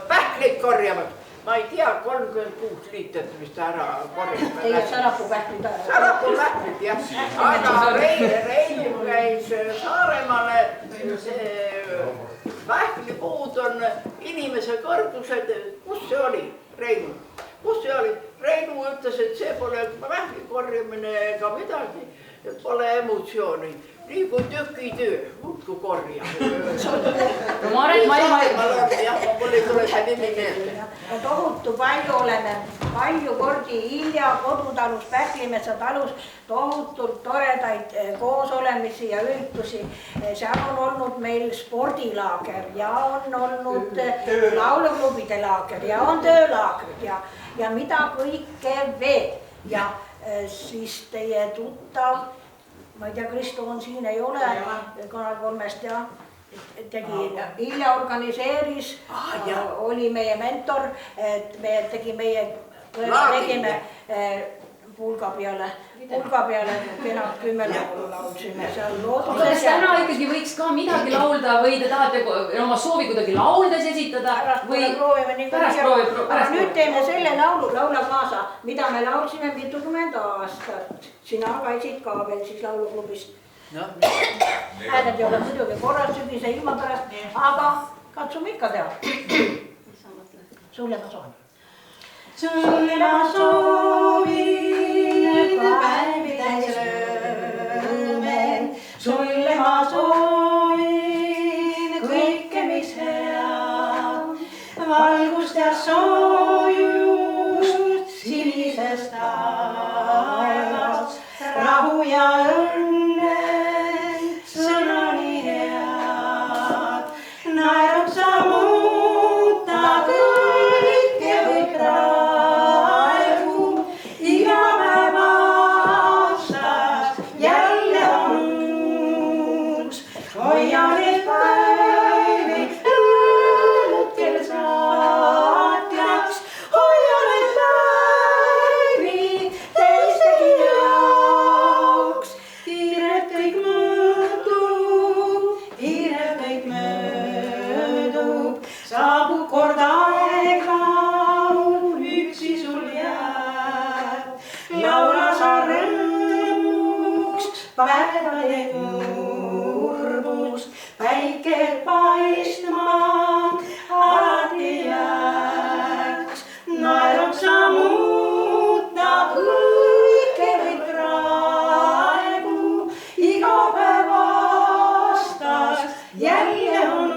[SPEAKER 4] pähkleid korjamas. Ma ei tea, 36 liitrit vist ära korjama.
[SPEAKER 16] Teie Sarapuu-pähklid ära.
[SPEAKER 4] Sarapuu-pähklid, jah. Aga Reinu käis Saaremaale, see pähklipuud on inimese kõrgused. Kus see oli, Reinu? Kus see oli? Reinu ütles, et see pole pähkli korjamine ega midagi, et pole emotsiooni. Nii kui tükitöö, muudku korja. Mul ei tule see nimi meelde.
[SPEAKER 16] Tohutu palju oleme, palju kordi Hilja kodutalus, Pähklimetsa talus, tohutult toredaid koosolemisi ja üritusi. Seal on olnud meil spordilaager ja on olnud lauluklubide laager ja on töölaagrid ja mida kõike veel. Ja siis teie tuttav, ma ei tea, Kristo on siin, ei ole, Kanal 3-st ja tegi, Hilja organiseeris, oli meie mentor, et me tegime pulga peale kenad 10 laulu laulsime seal looduses.
[SPEAKER 18] Kas täna ikkagi võiks ka midagi laulda või te tahate oma soovi kuidagi lauldes esitada?
[SPEAKER 16] Pärast proovime. Nüüd teeme selle laulu, laulab kaasa, mida me laulsime 20 aastat. Sina käisid ka veel siis lauluklubis. Hääled ei ole muidugi korras sügise ilma pärast, aga katsume ikka teha. Sulle ma soovin. Sulle ma soovin päevi täis rõõme, sulle ma soovin kõike, mis hea, valgust ja soojust sinisest taevast, rahu ja õnne, sõna nii head, naerab sa muuta kõike või praegu, iga päev aastas jälle on uus, hoia neid päevi rõõmud kel saatjaks, hoia neid päevi teistegi jaoks. Kiirelt kõik möödub, saabub kord aeg laul, üksi sul jääb. Laula sa rõõmuks, päevade kurbus, päike paistma alati jääks. Naerab sa muuta kõike või praegu, iga päev aastas jälle on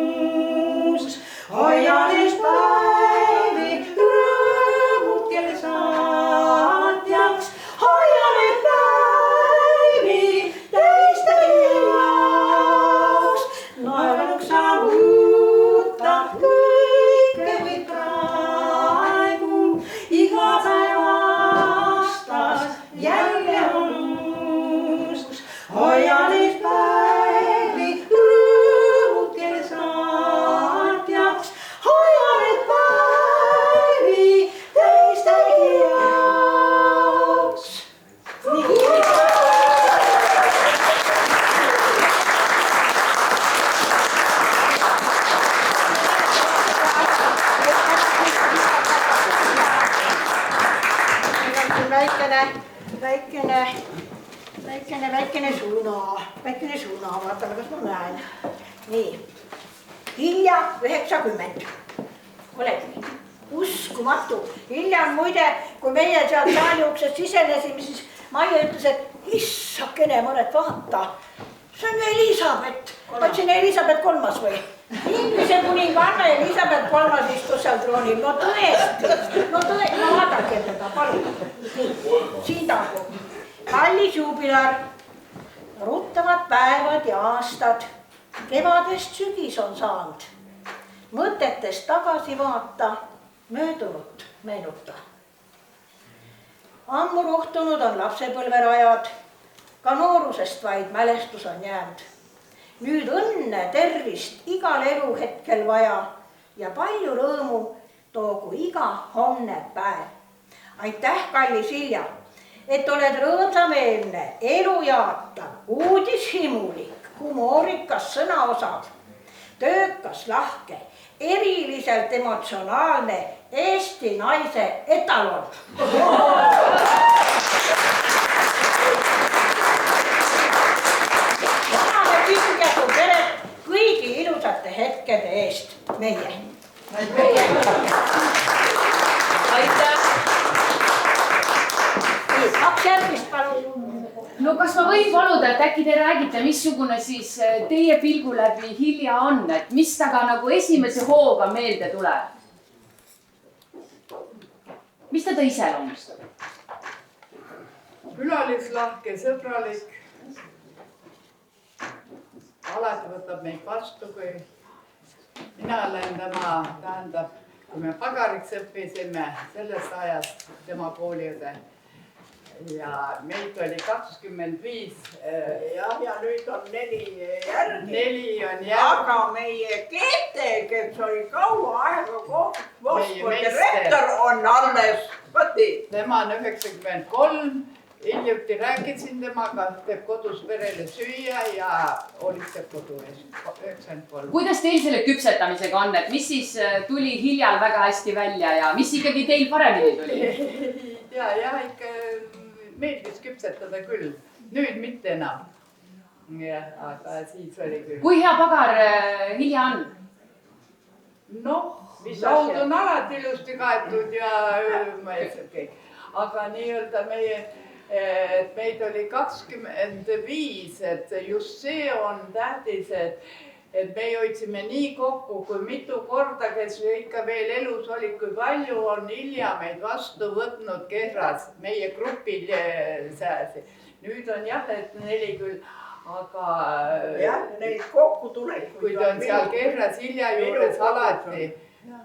[SPEAKER 16] uus, hoia neist päevi rõõmud kel saatjaks, hoia neid päevi teistegi jaoks, naerab sa muuta väikene suuna, vaatame, kas ma näen. Nii, Hilja 90. Oled uskumatu. Hilja on muide, kui meie sealt saali uksest sisenesime, siis Maie ütles, et issakene, Maret, vaata. See on Elisabeth. Otsin Elisabeth III või? Inglise kuninganna Elisabeth III istus seal troonil. No tõesti, no vaadake teda, palun. Siin tagu. Kallis juubilar, ruttavad päevad ja aastad. Kevadest sügis on saanud. Mõtetest tagasi vaata, möödunut meenuta. Ammu ruhtunud on lapsepõlverajad, ka noorusest vaid mälestus on jäänud. Nüüd õnne, tervist igal eluhetkel vaja ja palju rõõmu toogu iga homne päev. Aitäh, kallis Hilja, et oled rõõmsameelne, elujaatav, uudishimulik, humoorikas sõnaosav, töökas, lahke, eriliselt emotsionaalne Eesti naise etalon. Täname pingetu peret kõigi ilusate hetkede eest meie.
[SPEAKER 1] Aitäh!
[SPEAKER 16] Kaks järgmist palun.
[SPEAKER 18] No kas ma võin paluda, et äkki te räägite, missugune siis teie pilgu läbi Hilja on, et mis taga nagu esimese hooga meelde tuleb? Mis teda iseloomustab?
[SPEAKER 7] Külalislahke, sõbralik. Alati võtab meid vastu, kui mina olen tema, tähendab, kui me pagariks õppisime sellest ajast tema kooliõde. Ja meid oli 25.
[SPEAKER 4] Ja nüüd on 4 järgi.
[SPEAKER 7] 4 on järgi.
[SPEAKER 4] Aga meie Keete, kes oli kaua aega Moskva direktor, on alles, võti.
[SPEAKER 7] Tema on 93. Hiljuti rääkisin temaga, teeb kodus perele süüa ja olitseb kodu eest. 93.
[SPEAKER 18] Kuidas teil selle küpsetamisega on, et mis siis tuli Hiljal väga hästi välja ja mis ikkagi teil paremini tuli?
[SPEAKER 7] Ja ikka meeldis küpsetada küll. Nüüd mitte enam. Aga siis oli küll.
[SPEAKER 18] Kui hea pagar Hilja on?
[SPEAKER 7] Noh, laud on alati ilusti kaetud ja aga nii-öelda meid oli 25, et just see on tähtis, et me hoidsime nii kokku, kui mitu korda, kes ikka veel elus olid, kui palju on Hilja meid vastu võtnud Kehras, meie grupil sääsi. Nüüd on jah, et 4 küll, aga
[SPEAKER 4] jah, neid kokku tuleb.
[SPEAKER 7] Kui ta on seal Kehras Hilja juures alati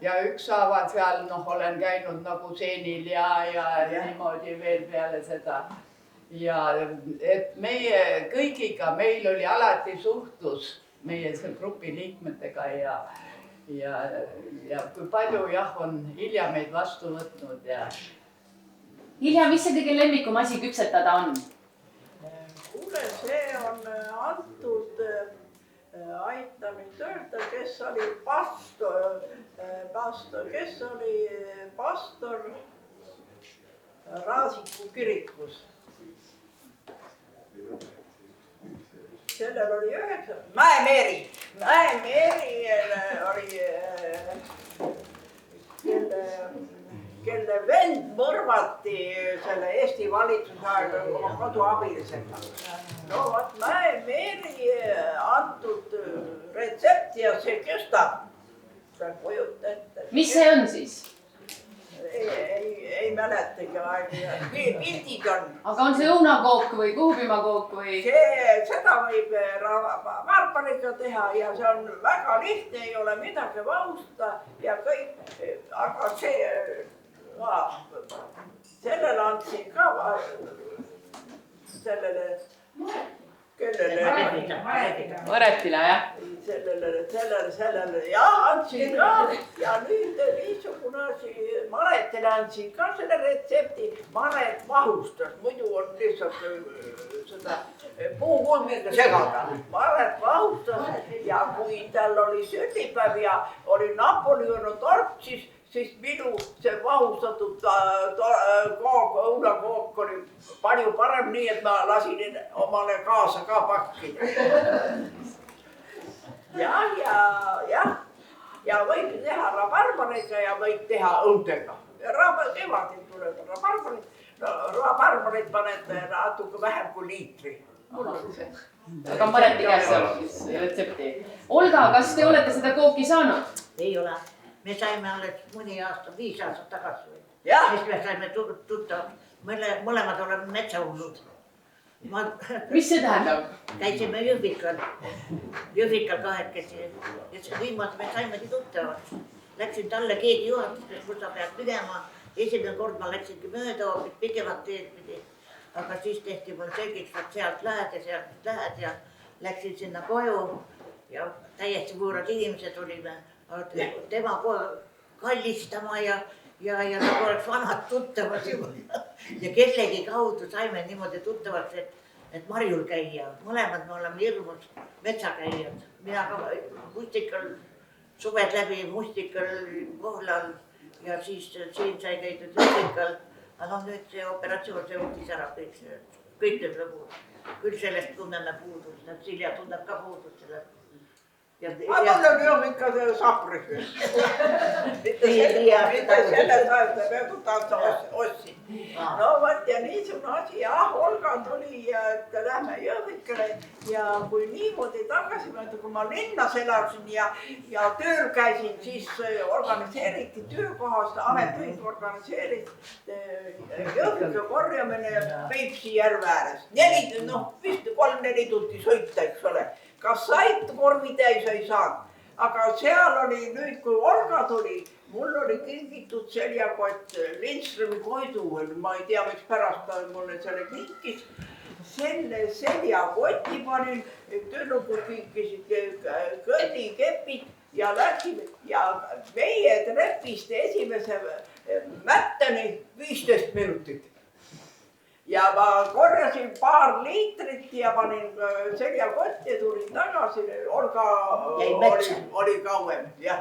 [SPEAKER 7] ja ükshaaval seal, olen käinud nagu seenil ja niimoodi veel peale seda. Ja et meie kõigiga, meil oli alati suhtlus meie grupi liikmetega ja kui palju on Hilja meid vastu võtnud ja.
[SPEAKER 18] Hilja, mis see kõige lemmikum asi küpsetada on?
[SPEAKER 4] Kuule, see on antud aitamist öelda, kes oli pastor, Raasiku kirikus. Sellel oli 9. Mäemeeri oli, kelle vend mõrvati selle Eesti valitsuse aega oma koduabilisega. No vot, Mäemeeri antud retsepti ja see kestab. Sa kujuta ette.
[SPEAKER 18] Mis see on siis?
[SPEAKER 4] Ei mäletagi aega. Pildid on.
[SPEAKER 18] Aga on see õunakook või kuhupiimakook või?
[SPEAKER 4] Seda võib varpariga teha ja see on väga lihtne, ei ole midagi vahusta ja kõik. Aga sellele andsin ka sellele, kellele?
[SPEAKER 18] Maretile, jah?
[SPEAKER 4] Sellele, jah, andsin ka ja nüüd niisugune asi, Maretile andsin ka selle retsepti, Maret vahustas, muidu on lihtsalt seda puukulmiga segada. Maret vahustas ja kui tal oli sünnipäev ja oli Napoleoni tort, siis siis minu see vahustatud õunakook oli palju parem, nii et ma lasin omale kaasa ka pakkida. Ja võib teha rabarbariga ja võib teha õudega. Kevadil tuleb rabarbarid. Rabarbarid paned natuke vähem kui liitri.
[SPEAKER 18] Aga panete kätte retsepti. Olga, kas te olete seda kooki saanud?
[SPEAKER 19] Ei ole. Me saime alles mõni aasta, 5 aastat tagasi. Siis me saime tuttavad. Mõlemad oleme metsahullud.
[SPEAKER 18] Mis see tähendab?
[SPEAKER 19] Käisime Jõhvikal kahekesi. Ja viimati me saimegi tuttavad. Läksin talle keegi juhatusest, kus sa pead pidema. Esimene kord ma läksingi mööda, pikemat teed pidi. Aga siis tehti mul selgiks, et sealt lähed ja läksin sinna koju. Ja täiesti võõrad inimesed olime. Tema kallistama ja nagu oleks vanad tuttavad juba. Ja kellegi kaudu saime niimoodi tuttavad, et marjul käia. Mõlemad me oleme hirmus metsakäijad. Mina ka mustikal, suved läbi mustikal Kohlal ja siis siin sai käidud Jõhvikal. Aga nüüd see operatsioon, see võttis ära kõik need lõbud. Küll sellest tunneme puudust, Silja tunneb ka puudust sellest.
[SPEAKER 4] Ma tunnen Jõhvika sapris. Mitte selles ajast, me tuttav ostsin. No vot ja niisugune asi, Olga tuli, et lähme Jõhvikale ja kui niimoodi tagasi mõelda, kui ma linnas elasin ja tööl käisin, siis organiseeriti töökohast, ametühing organiseeris Jõhvika korjamine Peipsi järve ääres. 3-4 tundi sõita, eks ole. Kas said korvi täis ei saanud, aga seal oli nüüd, kui Olga tuli, mul oli kingitud seljakott Lindströmi Koidu, ma ei tea, miks pärast ta mulle selle kinkis. Selle seljakoti panin, tüdrukud kinkisid kõdikepid ja läksime ja meie trepist esimese mätteni 15 minutit. Ja ma korjasin paar liitrit ja panin seljakotti ja tulin tagasi. Olga oli kauem, jah.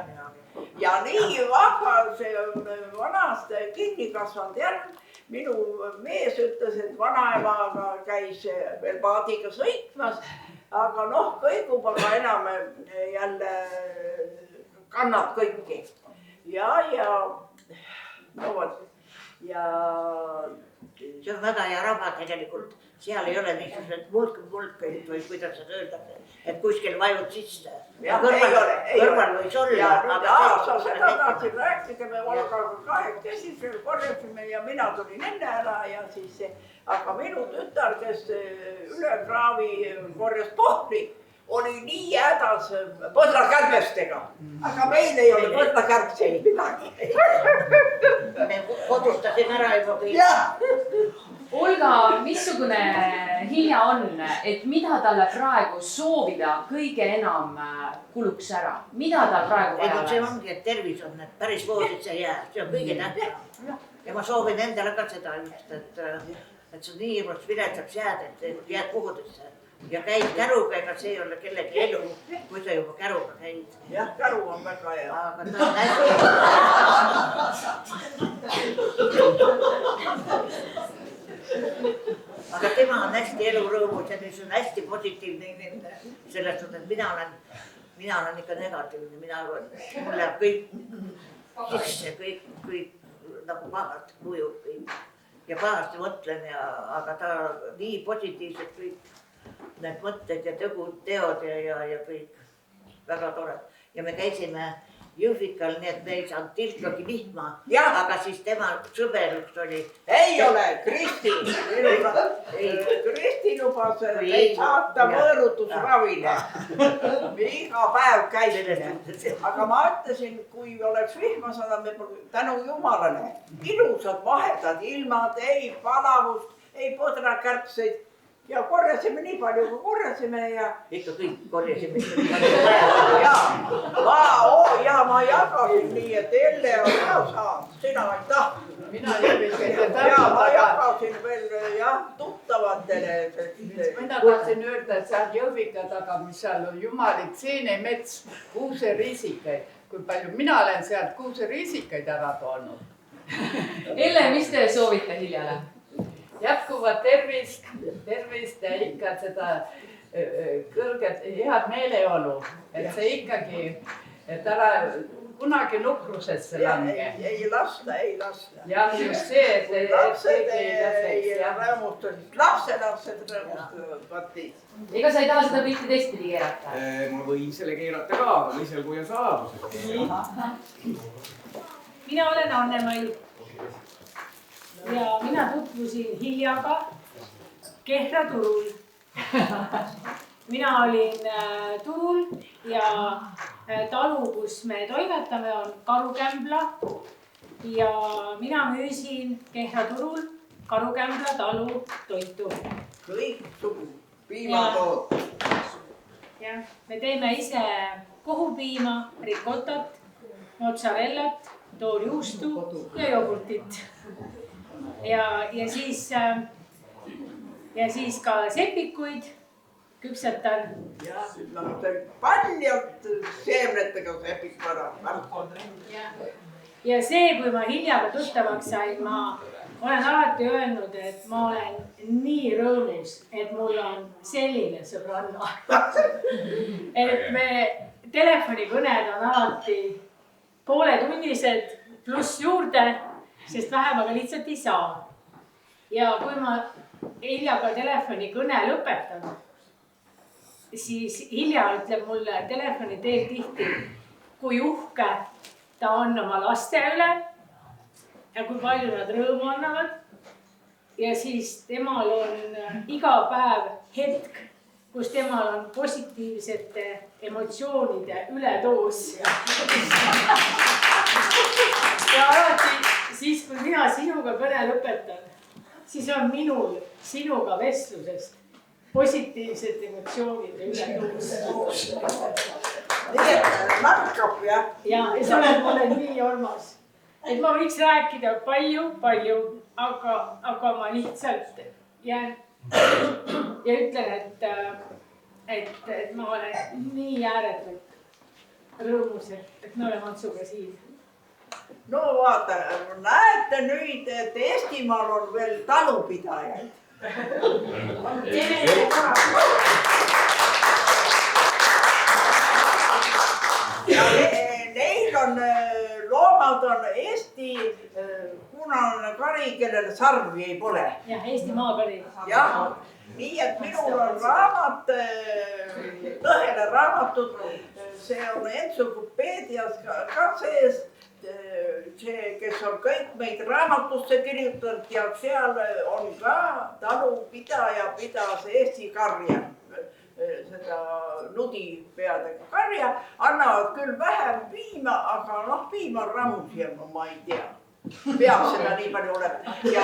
[SPEAKER 4] Ja nii vahva see vanast kinni kasvanud järv. Minu mees ütles, et vanaemaga käis veel paadiga sõitmas, aga kõigub, aga enam jälle kannab kõiki.
[SPEAKER 19] See on väga hea raba tegelikult. Seal ei ole niisugused mulk-mulkeid või kuidas seda öeldakse, et kuskil vajud sisse. Kõrval võis olla.
[SPEAKER 4] Sa seda tahtsid rääkida, me Olgaga kahekesi korjasime ja mina tulin enne ära ja siis, aga minu tütar, kes üle kraavi korjas pohli, oli nii hädas põdrakärbestega, aga meil ei ole põdrakärbseid midagi.
[SPEAKER 19] Me kodustasime ära juba kõik.
[SPEAKER 18] Olga, missugune Hilja on, et mida talle praegu soovida kõige enam kuluks ära? Mida tal praegu vaja oleks?
[SPEAKER 19] See ongi, et tervis on, et päris voodisse ei jää. See on kõige tähtsam. Ja ma soovin endale ka seda just, et see nii ilmast viletsaks jääd, et jääd puhudesse. Ja käid käruga, ega see ei ole kellegi elu, kui sa juba käruga käid.
[SPEAKER 4] Jah, käru on väga hea.
[SPEAKER 19] Aga ta on hästi. Aga tema on hästi elurõõmus ja mis on hästi positiivne inimene. Sellest on, et mina olen ikka negatiivne, mul läheb kõik sisse, kõik nagu pahalt kujub kõik. Ja pahasti mõtlen, aga ta nii positiivselt kõik. Need mõtted ja teod ja kõik väga tore. Ja me käisime Jõhvikal, nii et me ei saanud tilkagi vihma. Aga siis tema sõber üks oli.
[SPEAKER 4] Ei ole, Kristi. Kristi lubas saata võõrutusravile. Iga päev käisime. Aga ma ütlesin, kui oleks vihma saada, me tänu Jumalale. Ilusad vahetad ilmad, ei palavust, ei põdrakärbseid. Ja korjasime nii palju, kui korjasime ja...
[SPEAKER 19] Ikka kõik korjasime.
[SPEAKER 4] Ja ma jagasin nii, et Elle on ka saanud, sina ei tahtnud. Ja ma jagasin veel tuttav tuttavatele.
[SPEAKER 20] Mina tahtsin öelda, et seal Jõhvika taga, mis seal on Jumalik seenemets, kuuseriisikaid. Kui palju mina olen sealt kuuseriisikaid ära toonud.
[SPEAKER 18] Elle, mis te soovite Hiljale?
[SPEAKER 20] Jätkuvat tervist ja ikka seda kõrget head meeleolu, et see ikkagi, et ära kunagi nukrusesse lange.
[SPEAKER 4] Ei lasta.
[SPEAKER 20] Ja just see, et
[SPEAKER 4] lapsed ei rõõmustasid, lapselapsed rõõmustavad patis.
[SPEAKER 18] Ega sa ei taha seda pilti teistpidi keerata?
[SPEAKER 2] Ma võin selle keerata ka, aga misel kui on saladused.
[SPEAKER 21] Mina olen Anne-Mai ja mina tutvusin Hiljaga Kehra turul. Mina olin turul ja talu, kus me toimetame, on Karukämbla ja mina müüsin Kehra turul Karukämbla talu toitu.
[SPEAKER 4] Kõik sugu, piimatood.
[SPEAKER 21] Jah, me teeme ise kohupiima, rikotat, mozzarellat, toorjuustu ja jogurtit. Ja siis ka sepikuid küpsetan.
[SPEAKER 4] Paljalt seemnetega sepik vara.
[SPEAKER 21] Ja see, kui ma Hiljaga tuttavaks sain, ma olen alati öelnud, et ma olen nii rõõmus, et mul on selline sõbranna. Et me telefonikõned on alati pooletunnised pluss juurde, sest vähem aga lihtsalt ei saa. Ja kui ma Hiljaga telefonikõne lõpetan, siis Hilja ütleb mulle telefoni teel tihti, kui uhke ta on oma laste üle ja kui palju nad rõõmu annavad. Ja siis temal on iga päev hetk, kus temal on positiivsete emotsioonide ületoos. Ja alati siis, kui mina sinuga kõne lõpetan, siis on minul sinuga vestlusest positiivsete emotsioonide ületoos.
[SPEAKER 4] Nii et märkab, jah?
[SPEAKER 21] Ja sa oled mulle nii armas. Et ma võiks rääkida palju, aga ma lihtsalt jään ja ütlen, et ma olen nii ääretult rõõmus, et me oleme Antsuga siin.
[SPEAKER 4] No vaata, näete nüüd, et Eestimaal on veel talupidajaid. Ja neil on, loomad on Eesti punane kari, kellel sarvi ei pole.
[SPEAKER 21] Jah, Eesti maakari.
[SPEAKER 4] Jah, nii et minul on raamat, Lõhele raamatud, see on entsüklopeedias ka sees. See, kes on kõik meid raamatusse kirjutanud ja seal on ka talupidaja pidas Eesti karja, seda nudipeadega karja, annavad küll vähem piima, aga noh, piim on rammusjam, ma ei tea. Peab seda nii palju olema. Ja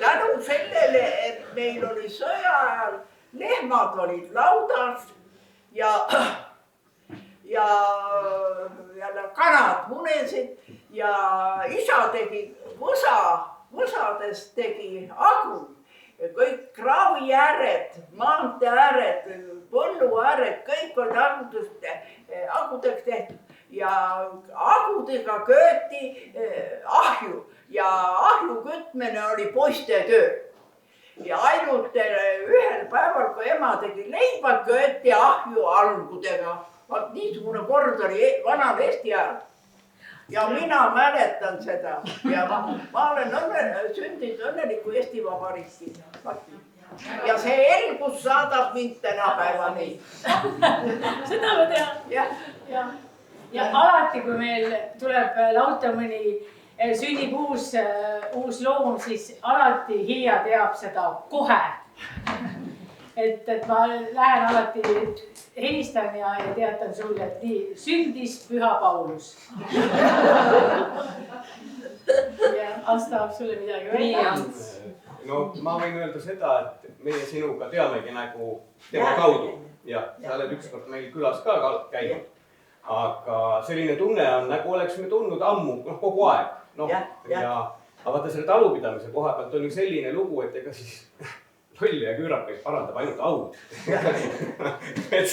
[SPEAKER 4] tänu sellele, et meil oli sõja ajal, lehmad olid laudas ja kanad munesid ja isa tegi võsadest tegi agu. Kõik kraavi ääred, maantee ääred, põllu ääred, kõik olid agudeks tehtud ja agudega kööti ahju ja ahju kütmine oli poiste töö. Ja ainult ühel päeval, kui ema tegi leiba, kööti ahju algudega. Vaat niisugune kord oli vanal Eesti ajal. Ja mina mäletan seda. Ja ma olen sündinud õnneliku Eesti Vabariiki. Ja see elgus saadab mind tänapäevani.
[SPEAKER 21] Seda ma tean. Ja alati, kui meil tuleb lauta mõni sünnib uus loom, siis alati Hilja teab seda kohe. Et ma lähen alati, helistan ja teatan sulle, et nii sündis Püha Paulus. Ja Ants tahab sulle midagi öelda.
[SPEAKER 22] No ma võin öelda seda, et meie sinuga teamegi nagu tema kaudu ja sa oled ükskord meil külas ka käinud. Aga selline tunne on, nagu oleksime tundnud ammu, kogu aeg. Ja aga vaata selle talupidamise koha pealt on ju selline lugu, et ega siis lolli ja küürakaid parandab ainult aud. et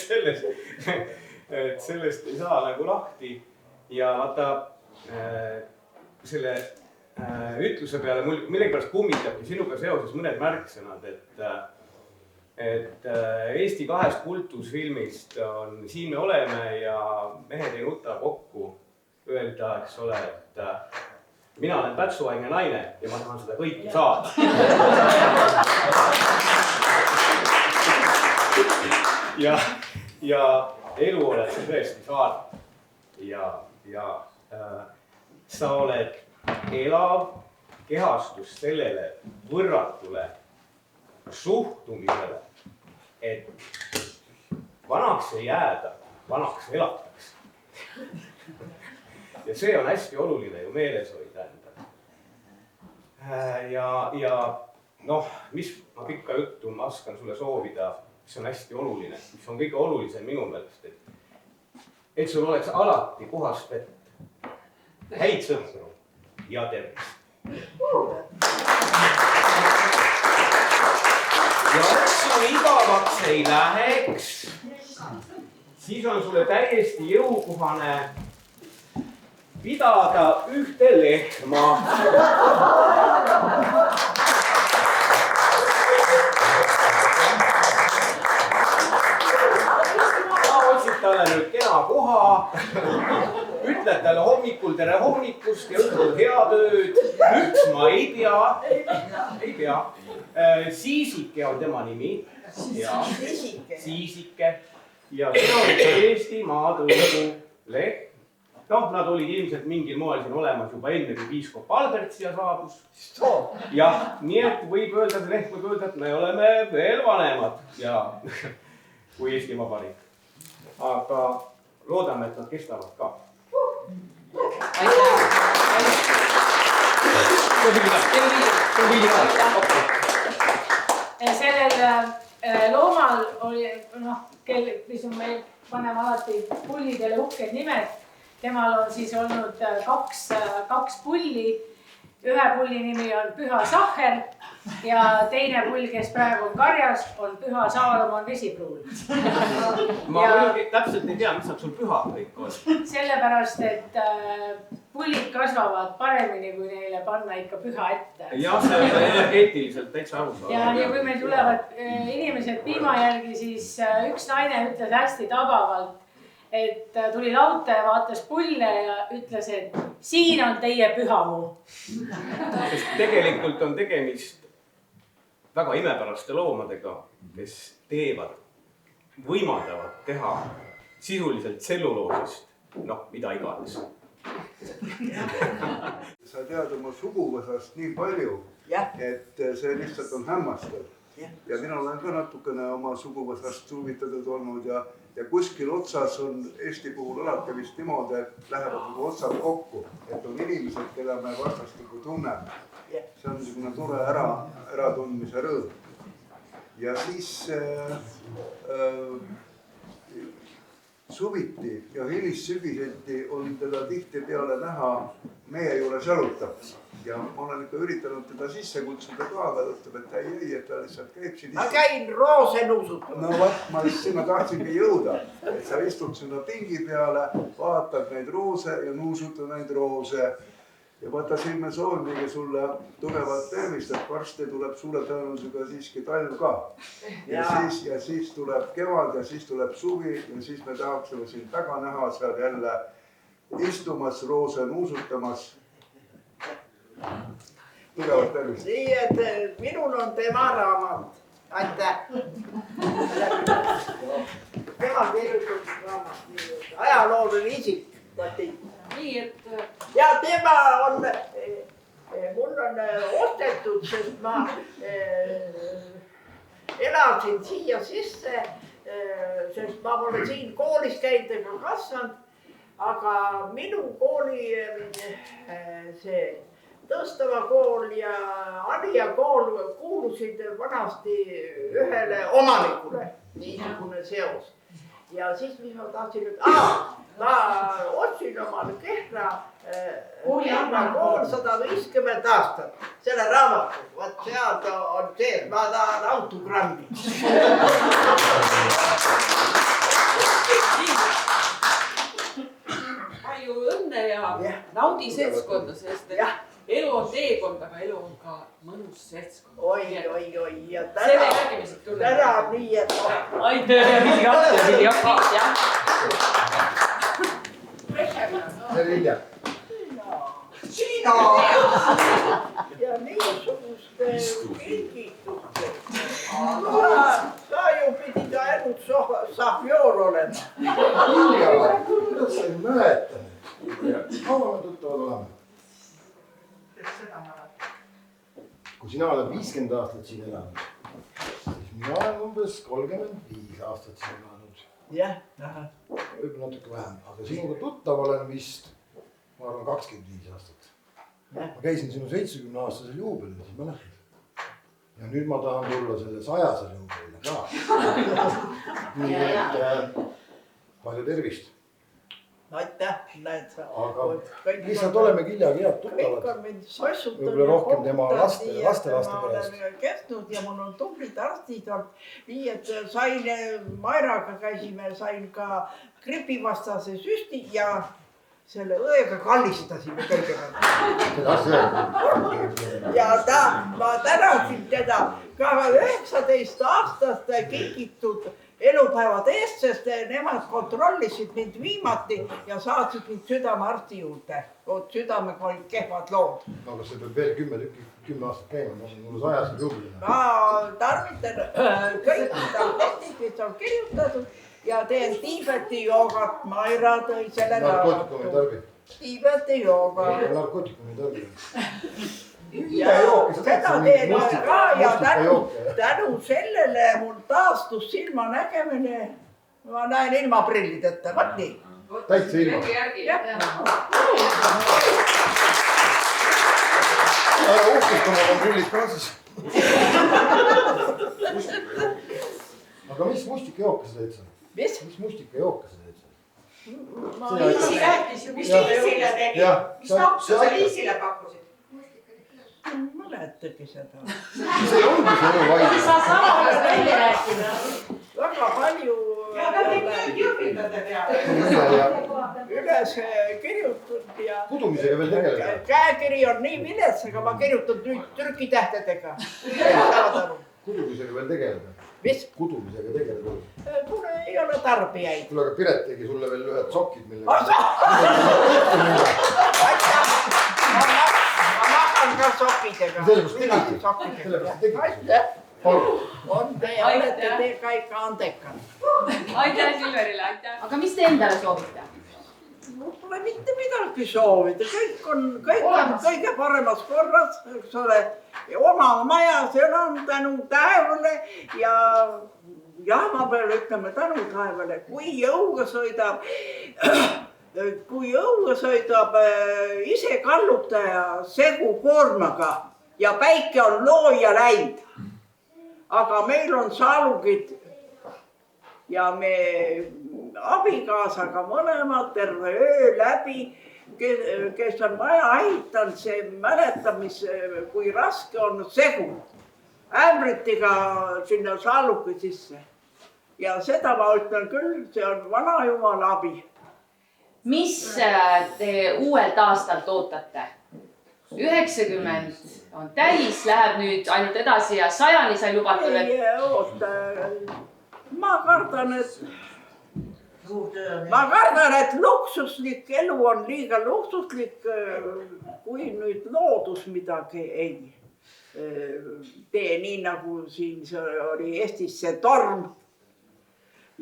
[SPEAKER 22] sellest ei saa nagu lahti. Ja vaata selle ütluse peale mul millegipärast kummitabki sinuga seoses mõned märksõnad, et Eesti 2 kultusfilmist on Siin me oleme ja Mehed ei nuta kokku öelda, eks ole, et mina olen pätsuaine naine ja ma tahan seda kõiki saada. ja elu oled sa tõesti saada. Ja sa oled elav kehastus sellele võrratule suhtumisele, et vanaks ei jääda, vanaks elatakse. Ja see on hästi oluline ju meeles hoida enda. Ja noh, mis ma pikka juttu ma oskan sulle soovida, mis on hästi oluline, mis on kõige olulisem minu meelest, et sul oleks alati puhast vett, häid sõpru ja tervist. Ja et sul igavaks ei läheks, siis on sulle täiesti jõukohane pidada ühte lehma. Otsid talle nüüd kena koha, ütled talle hommikul tere hommikust ja õhtul head ööd. Üks ma ei pea. Siisike on tema nimi. Siisike. Ja see on Eesti maatõusu leht. Noh, nad olid ilmselt mingil moel siin olemas juba enne, kui piiskop Albert siia saabus. Jah, nii et võib öelda, et me oleme veel vanemad kui Eesti Vabariik. Aga loodame, et nad kestavad ka.
[SPEAKER 21] Sellel loomal oli, mis on meil paneme alati pullidele uhked nimed. Temal on siis olnud kaks pulli. Ühe pulli nimi on Püha Sahher ja teine pull, kes praegu on karjas, on Püha Saalomon Vesipruul.
[SPEAKER 22] Ma täpselt ei tea, mis on sul püha kõik on.
[SPEAKER 21] Sellepärast, et pullid kasvavad paremini, kui neile panna ikka püha ette.
[SPEAKER 22] Jah, see on energeetiliselt täitsa arusaadav.
[SPEAKER 21] Ja kui meil tulevad inimesed piima järgi, siis üks naine ütles hästi tabavalt, et tuli lauta ja vaatas pulle ja ütles, et siin on teie pühamu.
[SPEAKER 22] Sest tegelikult on tegemist väga imepäraste loomadega, kes võimaldavad teha sisuliselt tselluloosist, mida iganes.
[SPEAKER 3] Sa tead oma suguvõsast nii palju, et see lihtsalt on hämmastav. Ja mina olen ka natukene oma suguvõsast huvitatud olnud ja kuskil otsas on Eesti puhul alati vist niimoodi, et lähevad nagu otsad kokku, et on inimesed, keda me vastastikku tunneme. See on niisugune tore äratundmise rõõm. Ja siis suviti ja hilissügiseti on teda tihtipeale näha meie juures jalutamas. Ja ma olen ikka üritanud teda sisse kutsuda ka, aga ütleb, et ei, et ta lihtsalt käib siin.
[SPEAKER 4] Ma käin roose nuusutama.
[SPEAKER 3] No vaat, ma sinna tahtsingi jõuda, et sa istud sinna pingi peale, vaatad neid roose ja nuusutad neid roose. Ja vaata, siin me soovimegi sulle tugevat tervist, et varsti tuleb suure tõenäosusega siiski talv ka. Ja siis tuleb kevad ja siis tuleb suvi ja siis me tahaksime sind taga näha seal jälle istumas, roose nuusutamas. Tugevat tervist.
[SPEAKER 4] Nii, et minul on tema raamat. Aitäh. Tema kirjutab raamat. Ajalooline isik. Nii, et... Ja tema on... Mul on ostetud, sest ma elasin siia sisse, sest ma olen siin koolis käinud ja kasvanud. Aga minu kooli see... Tõstava kool ja Anija kool kuulusid vanasti ühele omanikule, niisugune seos. Ja siis, mis ma tahtsin nüüd, ma otsin omale Kehra kool 150 aastat, selle raamatu, vot sealt on sees, ma tahan autogrammi.
[SPEAKER 6] palju õnne ja naudi seltskonda, sest elu on teekond, aga elu on ka mõnus seltskond.
[SPEAKER 4] Oi. Ja
[SPEAKER 6] selle järgi me siit tunneme.
[SPEAKER 4] täna nii, et...
[SPEAKER 18] Aitäh!
[SPEAKER 8] Tere Hilja!
[SPEAKER 4] Siina! Ja niisuguste kingituste. Sa ju pidid ainult sahjoor olema.
[SPEAKER 8] Hilja, kuidas sa ei mäleta nüüd? Kaua me tuttavad oleme? Kui sina oled 50 aastat siin elanud, siis mina olen umbes 35 aastat siin elanud.
[SPEAKER 4] Jah.
[SPEAKER 8] Võib-olla natuke vähem, aga sinuga tuttav olen vist, ma arvan, 25 aastat. Ma käisin sinu 70-aastasel juubelil, siis mäletad. Ja nüüd ma tahan tulla selle 100-sel juubelile ka. Nii et palju tervist.
[SPEAKER 4] Aitäh, näed sa.
[SPEAKER 8] Aga lihtsalt oleme Hiljaga head tuttavad.
[SPEAKER 4] Kõik on mind sossutanud.
[SPEAKER 8] Võib-olla rohkem tema laste pärast.
[SPEAKER 4] Ma olen kestnud ja mul on tublid arstid olnud. Nii, et sain, Mairaga käisime, sain ka gripivastase süsti ja selle õega kallistasime kõigepealt. Ja ma tänasin teda ka 19 aastast kingitud elupäevad eest, sest nemad kontrollisid mind viimati ja saatsid mind südamearsti juurde. Oot, südamega olid kehvad lood.
[SPEAKER 8] No, aga see peab veel 10 aastat käima, ma olen mulle 100-sel juubelina.
[SPEAKER 4] Ma tarvitan kõik tabletid, mis on kirjutatud ja teen Tiibeti joogat. Maira tõi selle
[SPEAKER 8] narkootikumi tarbi.
[SPEAKER 4] Tiibeti jooga.
[SPEAKER 8] Narkootikumi tarbi.
[SPEAKER 4] Ja seda teen ka ja tänu sellele mul taastus silmanägemine. Ma näen ilma prillideta, võt nii.
[SPEAKER 8] Täitsa ilma. Ära uhkustama on prillid kaasas. Aga mis mustikajooke sa teed sa?
[SPEAKER 4] Mis
[SPEAKER 8] mustikajooke sa teed sa?
[SPEAKER 4] Liisi rääkis ju, mis Liisile tegi. Mis napsu sa Liisile pakkusid? Mäletagi seda.
[SPEAKER 8] See ongi see elu vaid.
[SPEAKER 4] Sa samas välja rääkida. Väga palju üles kirjutatud ja
[SPEAKER 8] kudumisega veel tegeleda.
[SPEAKER 4] Käekiri on nii vilets, aga ma kirjutan nüüd trükitähtedega.
[SPEAKER 8] Kudumisega veel tegeleda.
[SPEAKER 4] Mis?
[SPEAKER 8] Kudumisega tegeleda.
[SPEAKER 4] Kuule, ei ole tarbijaid.
[SPEAKER 8] Kuule, aga Piret tegi sulle veel ühed sokid, millega...
[SPEAKER 4] Ka sokidega.
[SPEAKER 8] Sellepärast tegite.
[SPEAKER 4] On, te olete kõik andekad.
[SPEAKER 18] Aitäh Silverile, aitäh. Aga mis te endale soovite?
[SPEAKER 4] Pole mitte midagi soovida, kõik on kõige paremas korras, eks ole. Oma maja, seal on tänu taevale ja jaama peal ütleme tänu taevale, kui jõuga sõidab ise kallutaja segukoormaga ja päike on looja läinud. Aga meil on saalugid ja me abikaasaga mõlemad terve öö läbi, kes on maja ehitanud, see mäletab, kui raske on segu ämbritiga sinna saalugi sisse. Ja seda ma ütlen küll, see on vana jumala abi.
[SPEAKER 18] Mis te uuelt aastalt ootate? 90 on täis, läheb nüüd ainult edasi ja 100-ni sai lubatud.
[SPEAKER 4] Ei oota, ma kardan, et luksuslik elu on liiga luksuslik, kui nüüd loodus midagi ei tee, nii nagu siin oli Eestis see torm.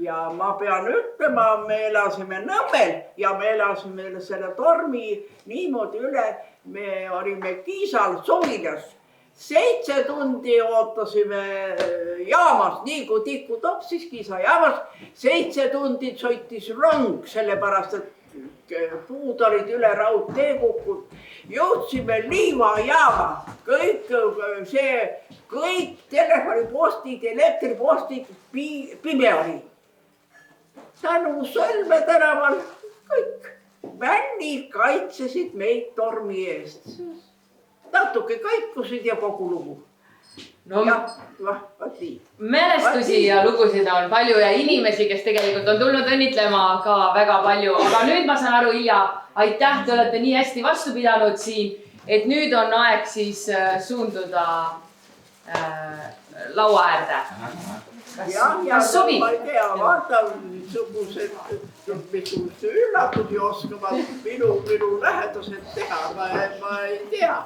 [SPEAKER 4] Ja ma pean ütlema, me elasime Nõmmel ja me elasime selle tormi niimoodi üle. Me olime Kiisal suvilas. 7 tundi ootasime jaamas, nii kui tikku topsis Kiisa jaamas. 7 tundi sõitis rong, sellepärast et puud olid üle raudtee kukkunud. Jõudsime Liiva jaama, kõik telefonipostid, elektripostid, pime oli. Tänu Sõlme tänaval kõik bändid kaitsesid meid tormi eest. Natuke kõikusid ja kogu lugu.
[SPEAKER 1] No, mälestusi ja lugusid on palju ja inimesi, kes tegelikult on tulnud õnnitlema ka väga palju. Aga nüüd ma saan aru, Ilja, aitäh, te olete nii hästi vastu pidanud siin, et nüüd on aeg siis suunduda laua äärde. Kas sobib?
[SPEAKER 4] Ma ei tea, vaata, niisugused üllatusi oskavad minu lähedused teha, ma ei tea.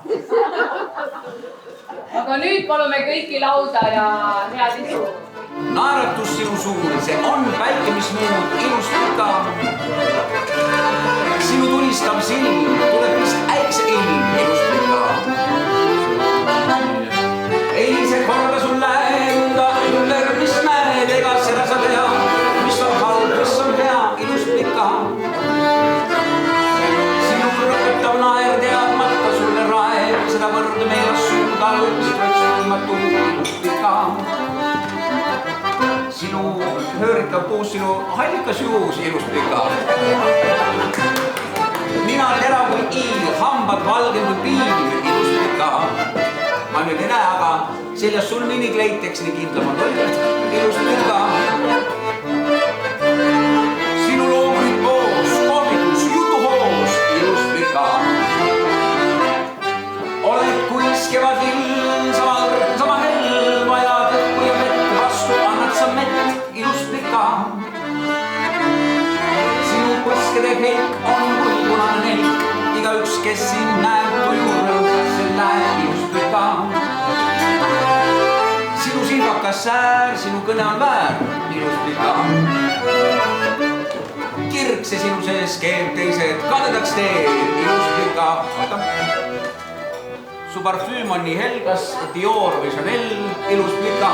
[SPEAKER 1] Aga nüüd palume kõiki lauda ja head isu.
[SPEAKER 2] Naeratus sinu suur, see on päike, mis muud ilus pika. Sinu tulistav silm, tuleb vist äikse ilm ilus pika. Ei see korda sulle enda ümber, mis näed, ega seda sa tea, mis on halb, mis on hea, ilus pika. Sinu rõpetav naer teadmata sulle raeb, seda võrde meeles suudal, võtsulmatu ilus pika. Sinu hööritav puus, sinu hallikas juus, ilus pika. Nina terav kui iil, hambad valgem kui piil, ilus pika. Ma nüüd ei näe, aga seljas sul minikleiteks nii kindlamad olid, ilus pika. Sinu loomulik poos, kohvikus, jutuhoos, ilus pika. Oled kuis kevadil, sama hell, vajad õhku ja vett, vastu annad sa mett, ilus pika. Sinu põskede helk on kui punane nelk, igaüks, kes siin näeb tujur, selle ilus pika. Sinu silmakas säär, sinu kõne on väär, ilus pika. Kirg see sinu sees keeb teised, kadedaks teeb, ilus pika. Su parfüüm on nii helgas, Dior või Chanel, ilus pika.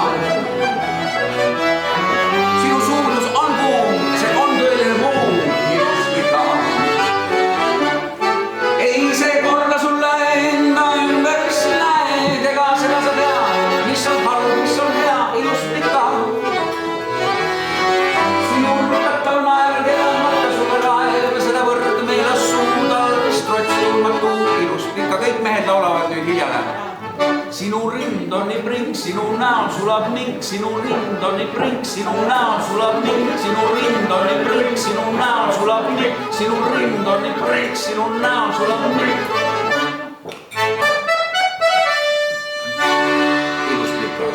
[SPEAKER 2] Sinu suudlus on kuum, see on tõeline muum, ilus pika. Ei see korda sulle enda ümber, mis näed, ega seda sa tead, mis on halb, mis on hea, ilus pika. Sinu rõpetav naer teadmata sulle raeb, seda võrd meeles suudal, mis trotsilmatu, ilus pika. Kõik mehed laulavad nüüd Hiljale. Sinu rind on nii prink, sinu näol sulab mink, sinu rind on nii prink, sinu näol sulab mink, sinu rind on nii prink, sinu näol sulab mink, sinu rind on nii prink, sinu näol sulab mink. Ilus pika.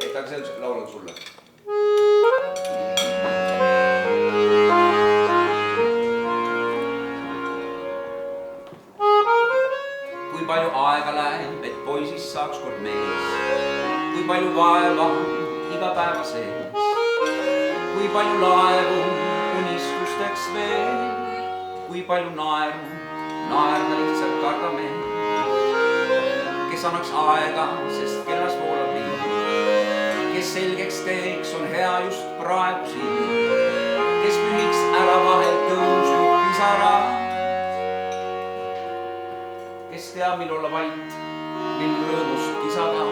[SPEAKER 2] Aga see laul on sulle. Palju aega läheb, et poisist saaks kord mees. Kui palju vaeva iga päeva sees. Kui palju laevu unistusteks veel. Kui palju naerda lihtsalt kardame. Kes annaks aega, sest kellas voolab nii. Kes selgeks teeks, on hea just praegu siin. Kes pühiks ära vahel tõusnud pisarad. Kes teab, mil olla vait, mil rõõmust kisada.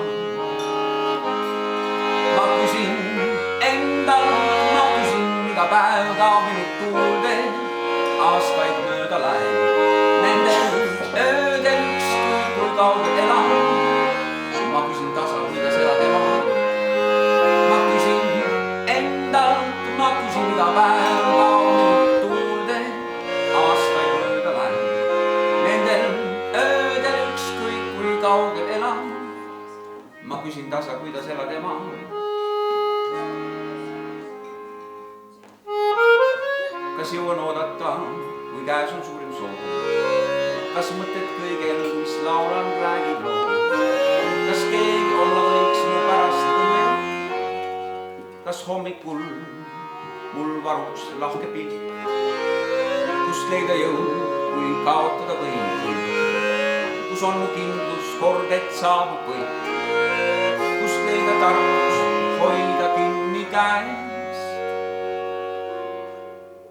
[SPEAKER 2] Ma küsin endalt, ma küsin iga päev ka minut tuulde, aastaid mööda läheb. Nendel öödel ükskõik kui kaugel elan, ma küsin tasa, mida seda tema. Ma küsin endalt, ma küsin iga päev ka minut tuulde, aastaid mööda läheb. Nendel öödel ükskõik kui kaugel elan, ma küsin tasa, kuidas elad ema. Kas jõuan oodata, kui käes on suurim soov? Kas mõtted kõigel, mis laulan, räägib loo? Kas keegi olla võiks mu pärast õnne? Kas hommikul mul varuks lahke pilt? Kust leida jõud, kui kaotada võin? Kus on mu kindlus, kord et saabub võit? Kust leida tarkus, hoida kinni käes?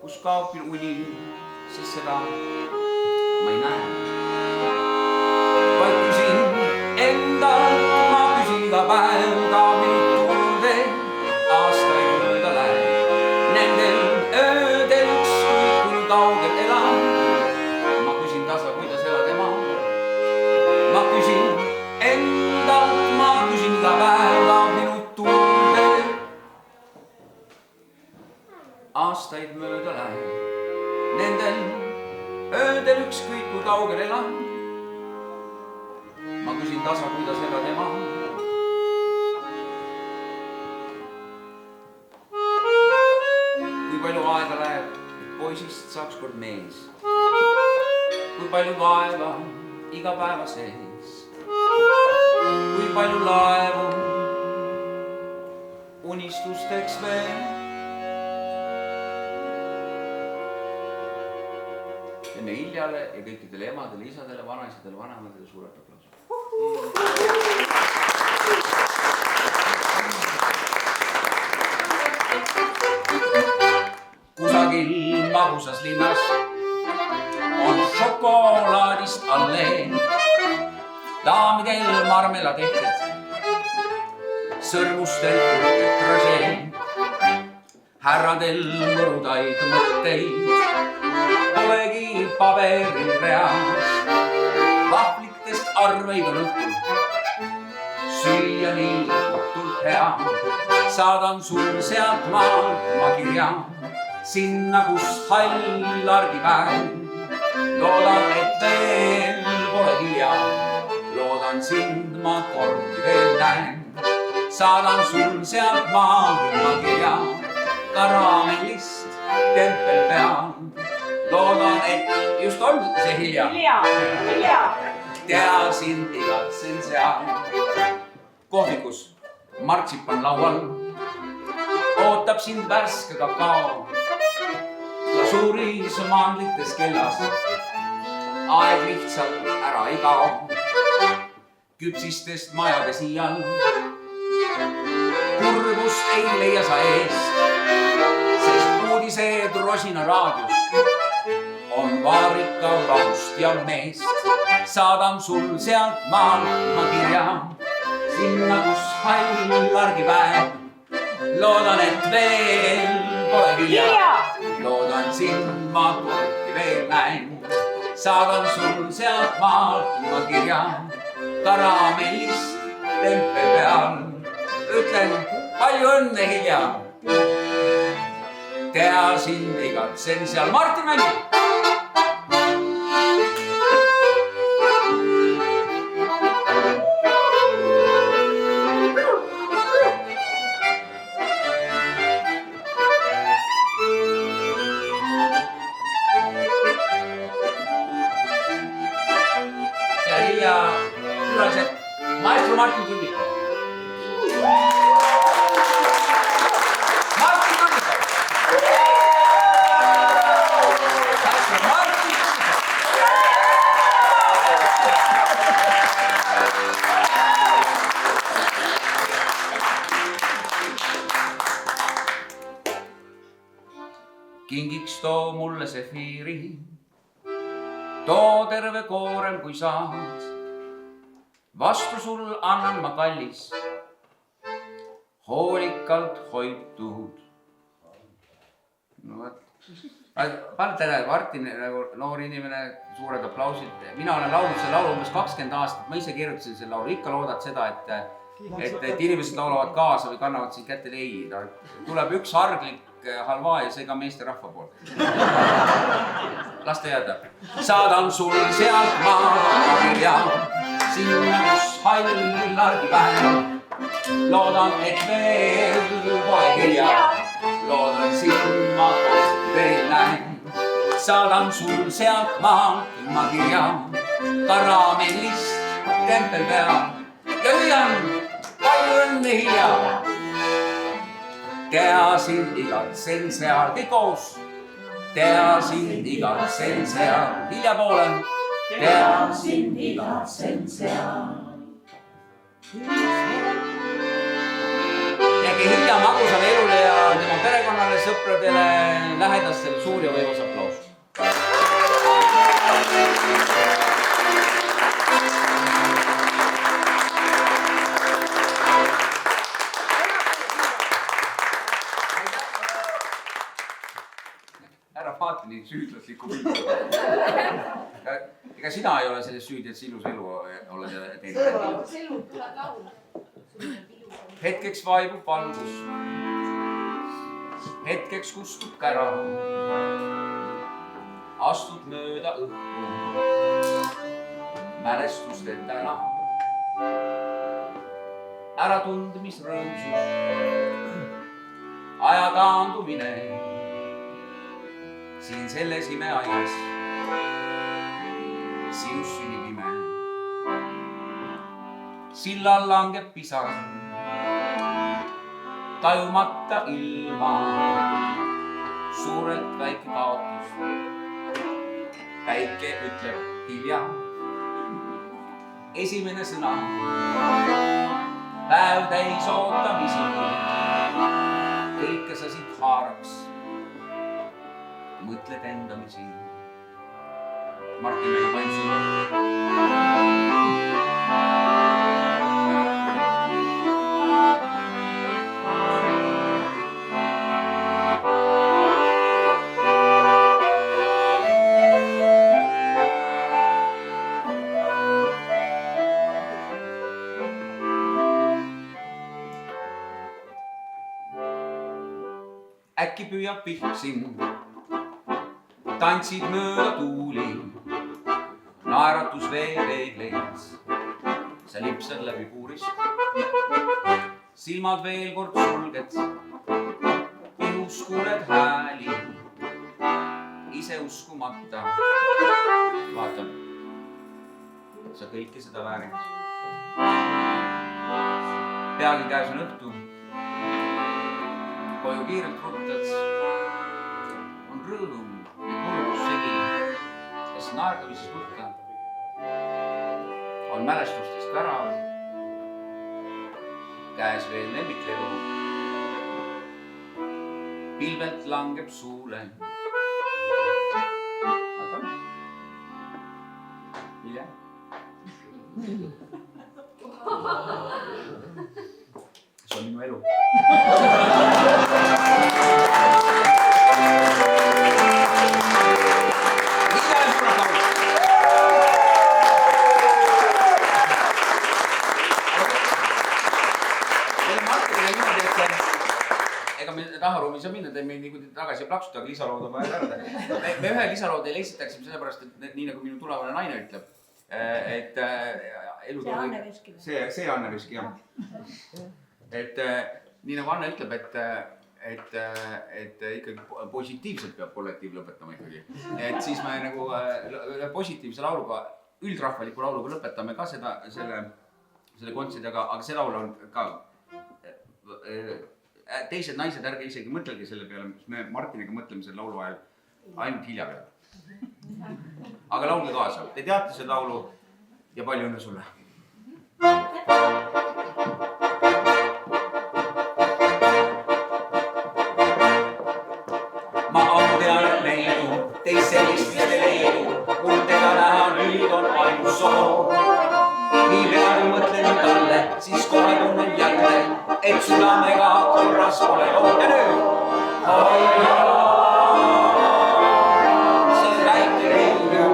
[SPEAKER 2] Kus kaob minu uni, sest seda ma ei näe. Vaid küsin endalt, ma küsin iga päev ka minut tuulde. aastaid mööda läheb. Nendel öödel ükskõik kui kaugel elan. Ma küsin tasa, kuidas elab ema. Kui palju aega läheb, et poisist saaks kord mees. Kui palju vaeva iga päeva sees. Kui palju laevu unistusteks veel. Enne Hiljale ja kõikidele emadele, isadele, vanaisadele, vanematele suured aplausid. Kusagil magusas linnas on šokolaadist allee. Daamidel marmeladehted, sõrmustel kulket rõžee. Härradel mõrudaid mõtteid polegi paberil reas. Vahvlitest arveid on õhtul süüa nii õhtult hea. Saadan sul sealt maalt ma kirja sinna, kus hall argipäev. Loodan, et veel pole hilja. Loodan sind ma kordi veel näen. Saadan sul sealt maalt ma kirja karamellist tempel peal. Loodan, et just on see hilja. Tea sind igatsen seal. Kohvikus martsipan laual ootab sind värske kakao. Glasuuris mandlites kellas aeg lihtsalt ära ei kao. Küpsistest majade siial kurbust ei leia sa eest, sest uudised Rosina raadios on vaarikav rahust ja meest. Saadan sul sealt maalt ma kirja sinna, kus hall argipäev. Loodan, et veel pole hilja. Loodan sind ma kordi veel näen. Saadan sul sealt maalt ma kirja karamellist tempel peal. Ütlen palju õnne hilja. Tea sind igatsen seal. Martin Mändi. Ja hilja külased maestro Martin Tunnik. Kingiks too mulle sefiiri, too terve koorem kui saad. Vastu sul annan ma kallis, hoolikalt hoitud. No võt. Palju tere, Martin, noor inimene, suured aplausid. Mina olen laulnud selle laulu umbes 20 aastat. Ma ise kirjutasin selle laulu. Ikka loodad seda, et inimesed laulavad kaasa või kannavad siin kätte leid. Tuleb üks harglik halva ja see ka meeste rahva poolt. Las ta jääda. Saadan sul sealt maa kirja sinna, kus hall argipäev. Loodan, et veel pole hilja. Loodan sind ma veel näen. Saadan sul sealt maalt ma kirja karamellist tempel peal. Ja hüüan palju õnne hilja. Tea sind igatsen seal, kõik koos. Tea sind igatsen seal, hilja poole. Tea sind igatsen seal. Jääge hilja magusale elule ja tema perekonnale, sõpradele, lähedastele suur ja võimas aplaus. Ära vaata nii süüdlaslikku pildi. Ega sina ei ole selles süüdi, et ilus elu oled teinud. Hetkeks vaibub valgus. hetkeks kustub kära. Astud mööda õhku, mälestuste täna. Äratundmisrõõmsus, aja taandumine. Siin selles imeaias, sinust sünnib ime. Sillal langeb pisar, tajumata ilma. Suurelt väike kaotus, päike ütleb hilja. Esimene sõna, päev täis ootamisi. Kõike sa siit haaraks, mõtled endamisi. Martin Mega Paimsuga. Äkki püüab pihm sind, tantsid mööda tuuli, naeratus veereegleid, sa lipsad läbi puurist, silmad veel kord sulged, pihus kuuled hääli, ise uskumata, vaatan, sa kõike seda väärid. Peagi käes on õhtu, koju kiirelt ruttad, on rõõm ja kurbus segi, kes naerdamises võtta, on mälestustest värav, käes veel lemmiklelu, pilvelt langeb suule. Vaata, mille? See on minu elu. Raharuumi saab minna, teeme nii tagasi ja plaksuda, aga lisalood on vaja ära teha. Me ühe lisalood teile esitaksime sellepärast, et nii nagu minu tulevane naine ütleb, et
[SPEAKER 16] see Anne Veski.
[SPEAKER 2] See Anne Veski, jah. Et nii nagu Anne ütleb, et ikkagi positiivselt peab kollektiiv lõpetama ikkagi. Et siis me nagu positiivse lauluga, üldrahvaliku lauluga lõpetame ka selle kontserdi, aga see laul on ka teised naised, ärge isegi mõtlegi selle peale, mis me Martiniga mõtleme selle laulu ajal ainult Hilja peale. Aga laulge kaasa, te teate seda laulu ja palju õnne sulle. Ma ammu tean, et leidu, teist sellist vist ei leidu, mul teda näha nüüd on ainus soov. Nii peale mõtlen talle, siis kohe tunnen jälle, et südamega korras pole lood ja nüüd. See väike reidu,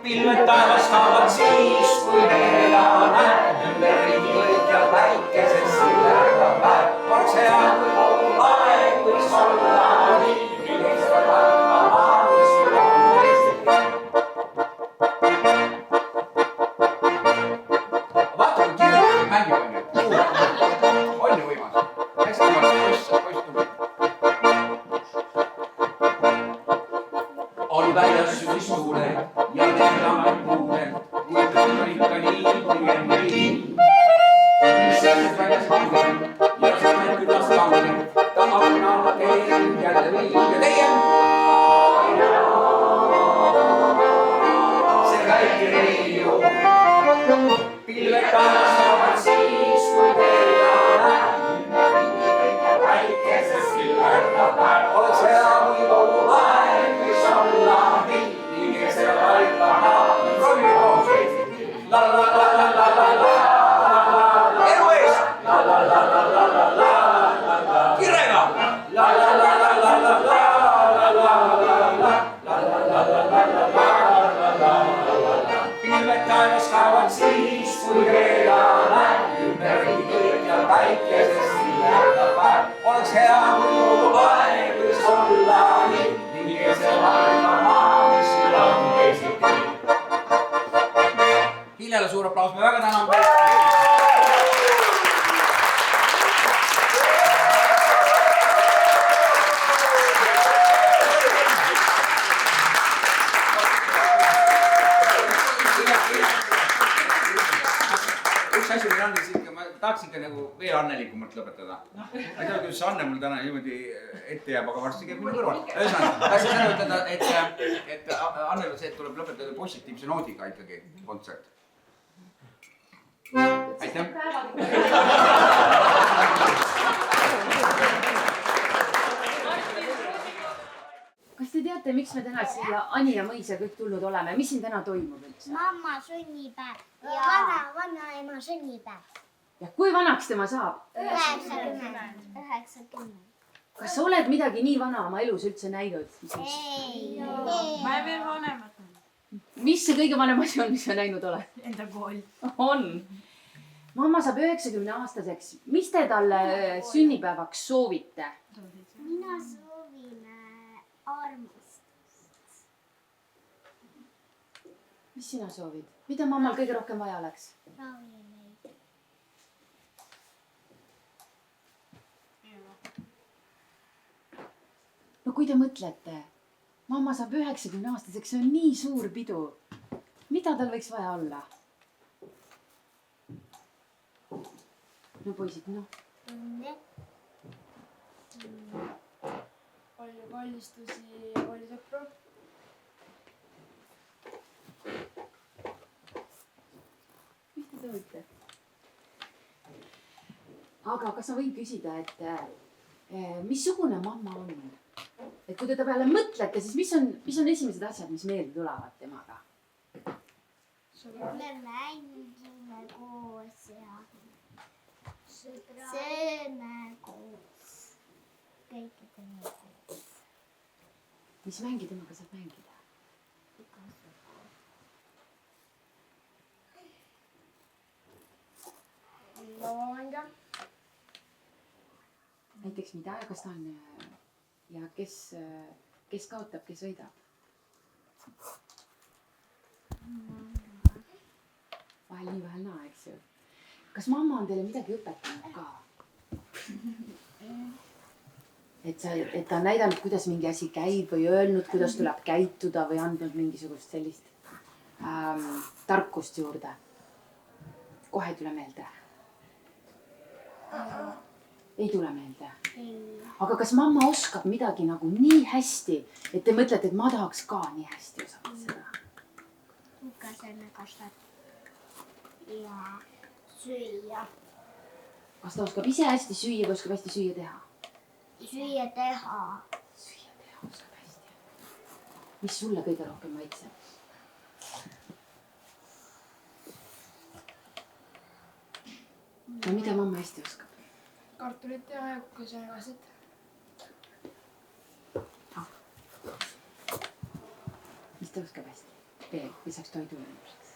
[SPEAKER 2] pilved taevas kaovad siis, kui teeda näed. Ümber ringi kõikjal päikeses sillergab päev. Oleks hea, kui kogu aeg võiks olla nii, millest ta tarka maalis on Eesti. Vaata, kui kirjalik mängib on nüüd. On ju võimas? Hästi võimas, poiss tuli. On väljas sügistuule ja tegelame kuule, kuid on ikka nii, kui enne nii. Mis sellest väljas kangel ja saame külas kangel, tahab näha teil jälle viib ja teie. See väike reiu, pilved taevas saavad siis, kui teeda näeb. Väikeses silmerdab päev, oleks hea, kui kogu aeg võiks olla nii, kes seda laita näeb. Proovime koos. La la la la la la la la la la elu eest. La la la üks asi veel on, siis ma tahaks ikka nagu veel Annelikumalt lõpetada. Ma ei tea, kuidas Anne mul täna niimoodi ette jääb, aga varsti käib minu kõrval. Ühesõnaga, tahtsin seda ütelda, et Annel see tuleb lõpetada positiivse noodiga ikkagi kontsert. Aitäh!
[SPEAKER 18] Kas te teate, miks me täna siia Anija mõisa kõik tulnud oleme? Mis siin täna toimub üldse?
[SPEAKER 5] Mamma sünnipäev ja vanaema sünnipäev.
[SPEAKER 18] Ja kui vanaks tema saab?
[SPEAKER 5] 90.
[SPEAKER 18] Kas sa oled midagi nii vana oma elus üldse näinud?
[SPEAKER 5] Ei.
[SPEAKER 13] Ma ei veel vanemat.
[SPEAKER 18] Mis see kõige vanem asi on, mis sa näinud oled?
[SPEAKER 13] Enda kool.
[SPEAKER 18] On. Mamma saab 90 aastaseks. Mis te talle sünnipäevaks soovite?
[SPEAKER 5] Mina soovin armastust.
[SPEAKER 18] Mis sina soovid? Mida mammal kõige rohkem vaja oleks?
[SPEAKER 5] Ravimeid.
[SPEAKER 18] No kui te mõtlete, mamma saab 90 aastaseks, see on nii suur pidu. Mida tal võiks vaja olla? No poisid, noh.
[SPEAKER 13] Palju kallistusi ja palju sõpru.
[SPEAKER 18] Mis te soovite? Aga kas ma võin küsida, et missugune mamma on? Et kui te ta peale mõtlete, siis mis on esimesed asjad, mis meelde tulevad temaga?
[SPEAKER 5] Me mängime koos ja sööme koos. Kõike teeme koos.
[SPEAKER 18] Mis mängi temaga saab mängida?
[SPEAKER 5] Loomanga.
[SPEAKER 18] Näiteks mida ja kas ta on ja kes kaotab, kes võidab? Vahel nii, vahel naa, eks ju. Kas mamma on teile midagi õpetanud ka? Et ta on näidanud, kuidas mingi asi käib või öelnud, kuidas tuleb käituda või andnud mingisugust sellist tarkust juurde? Kohe ei tule meelde? Ei tule meelde? Aga kas mamma oskab midagi nagu nii hästi, et te mõtlete, et ma tahaks ka nii hästi osata seda?
[SPEAKER 5] Kukasena kasvatada ja süüa.
[SPEAKER 18] Kas ta oskab ise hästi süüa või oskab hästi süüa teha?
[SPEAKER 5] Süüa teha.
[SPEAKER 18] Süüa teha oskab hästi. Mis sulle kõige rohkem maitseb? No mida mamma hästi oskab?
[SPEAKER 13] Kartulit teha ja kukasöögasid.
[SPEAKER 18] Mis ta oskab hästi? Veel, lisaks toidulemuseks.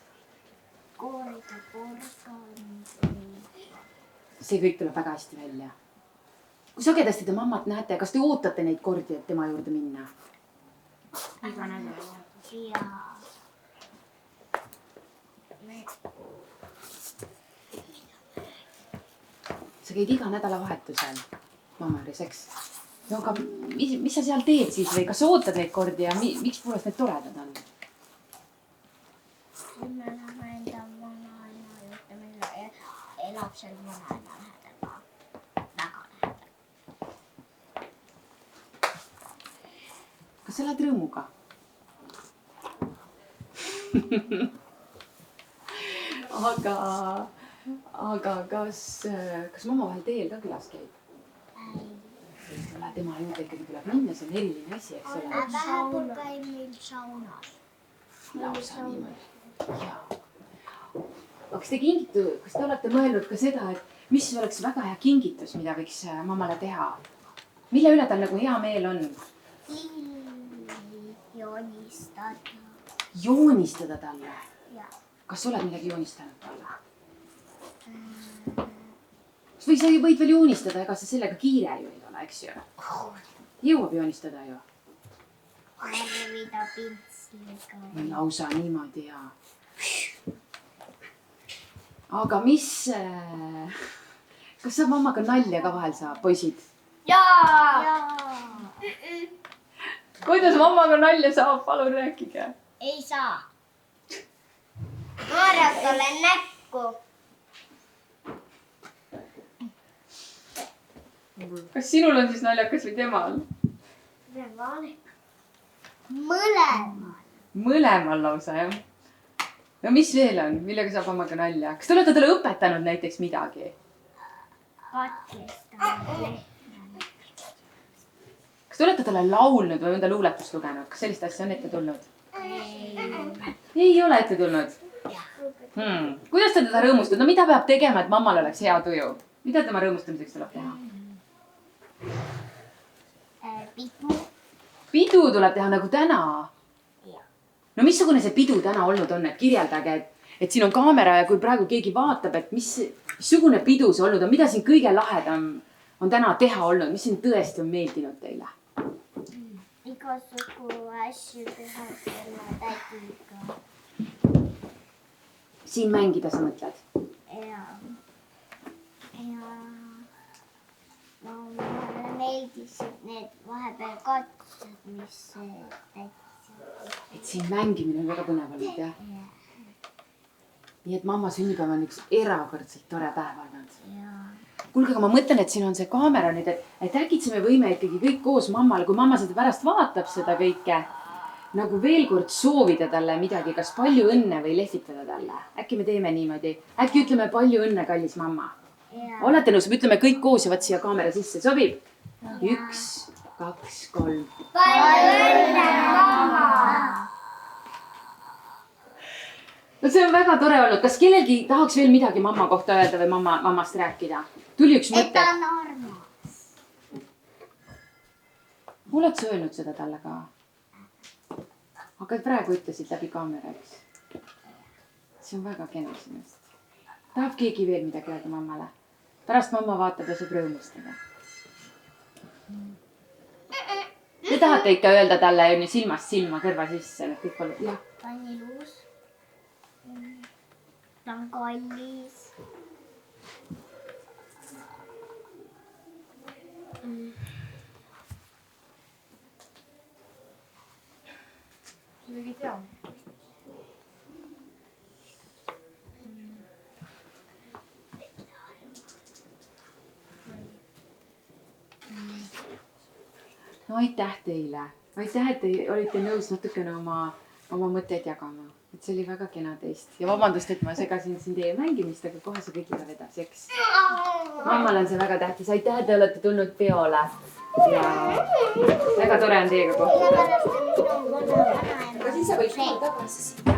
[SPEAKER 5] Koorida porgandi.
[SPEAKER 18] See kõik tuleb väga hästi välja. Kui sagedasti te mammat näete, kas te ootate neid kordi, et tema juurde minna?
[SPEAKER 5] Iga nädal. Ja.
[SPEAKER 18] Sa käid iga nädalavahetusel mamma juures, eks? No aga mis sa seal teed siis või kas sa ootad neid kordi ja miks puules need toredad on?
[SPEAKER 5] Me läheme enda vanaema juurde, meil elab seal vanaema lähedal. Väga lähedal.
[SPEAKER 18] Kas sa lähed rõõmuga? Aga kas mamma vahel teel ka külas käib? Tema juurde ikkagi tuleb minna, see on eriline asi, eks ole?
[SPEAKER 5] Vähemalt käib meil saunas.
[SPEAKER 18] Lausa niimoodi. Jaa. Kas te olete mõelnud ka seda, et mis oleks väga hea kingitus, mida võiks mammale teha? Mille üle tal nagu hea meel on?
[SPEAKER 5] Joonistada.
[SPEAKER 18] Joonistada talle?
[SPEAKER 5] Jaa.
[SPEAKER 18] Kas sa oled midagi joonistanud talle? Või sa võid veel joonistada, ega sa sellega kiire ju ei ole, eks ju? Jõuab joonistada ju?
[SPEAKER 5] Värvida pintsliga.
[SPEAKER 18] Lausa niimoodi, jaa. Aga kas sa mammaga nalja ka vahel saab, poisid?
[SPEAKER 5] Jaa!
[SPEAKER 18] Kuidas mammaga nalja saab, palun rääkige.
[SPEAKER 5] Ei saa. Naerad talle näkku.
[SPEAKER 1] Kas sinul on siis naljakas või temal? Mõlemal lausa, jah. No mis veel on? Millega saab omaga nalja? Kas te olete talle õpetanud näiteks midagi? Kas te olete talle laulnud või mõnda luuletust lugenud? Kas sellist asja on ette tulnud? Ei ole ette tulnud? Kuidas te teda rõõmustad? No mida peab tegema, et mammal oleks hea tuju? Mida tema rõõmustamiseks tuleb teha? Pidu tuleb teha nagu täna. No missugune see pidu täna olnud on, et kirjeldage, et siin on kaamera ja kui praegu keegi vaatab, et missugune pidu see olnud on, mida siin kõige lahedam on täna teha olnud, mis siin tõesti on meeldinud teile?
[SPEAKER 5] Igasugu asju teha selle tädiga.
[SPEAKER 1] Siin mängida sa mõtled?
[SPEAKER 5] Ja mulle meeldisid need vahepeal katsed, mis tädi.
[SPEAKER 1] Et siin mängimine on väga põnev olnud, jah? Nii et mamma sünnipäev on üks erakordselt tore päev olnud. Kuulge, aga ma mõtlen, et siin on see kaamera nüüd, et äkitsi me võime ikkagi kõik koos mammale, kui mamma seda pärast vaatab seda kõike, nagu veel kord soovida talle midagi, kas palju õnne või lehvitada talle. Äkki me teeme niimoodi. Äkki ütleme palju õnne, kallis mamma. Olete nõus, me ütleme kõik koos ja vaat siia kaamera sisse. Sobib? 1, 2, 3.
[SPEAKER 5] Palju õnne, mamma!
[SPEAKER 1] No see on väga tore olnud. Kas kellelgi tahaks veel midagi mamma kohta öelda või mammast rääkida? Tuli üks mõte.
[SPEAKER 5] Et ta on armas.
[SPEAKER 1] Oled sa öelnud seda talle ka? Aga praegu ütlesid läbi kaamera, eks? See on väga kena sinust. Tahab keegi veel midagi öelda mammale? Pärast mamma vaatab ja saab rõõmustada. Te tahate ikka öelda talle silmast silma kõrva sisse. Kõik olnud, jah.
[SPEAKER 5] Ta on ilus. Ta on kallis.
[SPEAKER 13] Midagi tea.
[SPEAKER 1] No aitäh teile. Aitäh, et te olite nõus natukene oma mõtteid jagama. Et see oli väga kena teist. Ja vabandust, et ma segasin siin teie mängimist, aga kohe see kõik läheb edasi, eks? Mammale on see väga tähtis. Aitäh, et te olete tulnud peole. Ja väga tore on teiega kohtuda.
[SPEAKER 13] Aga siis sa võiks tulla tagasi siia.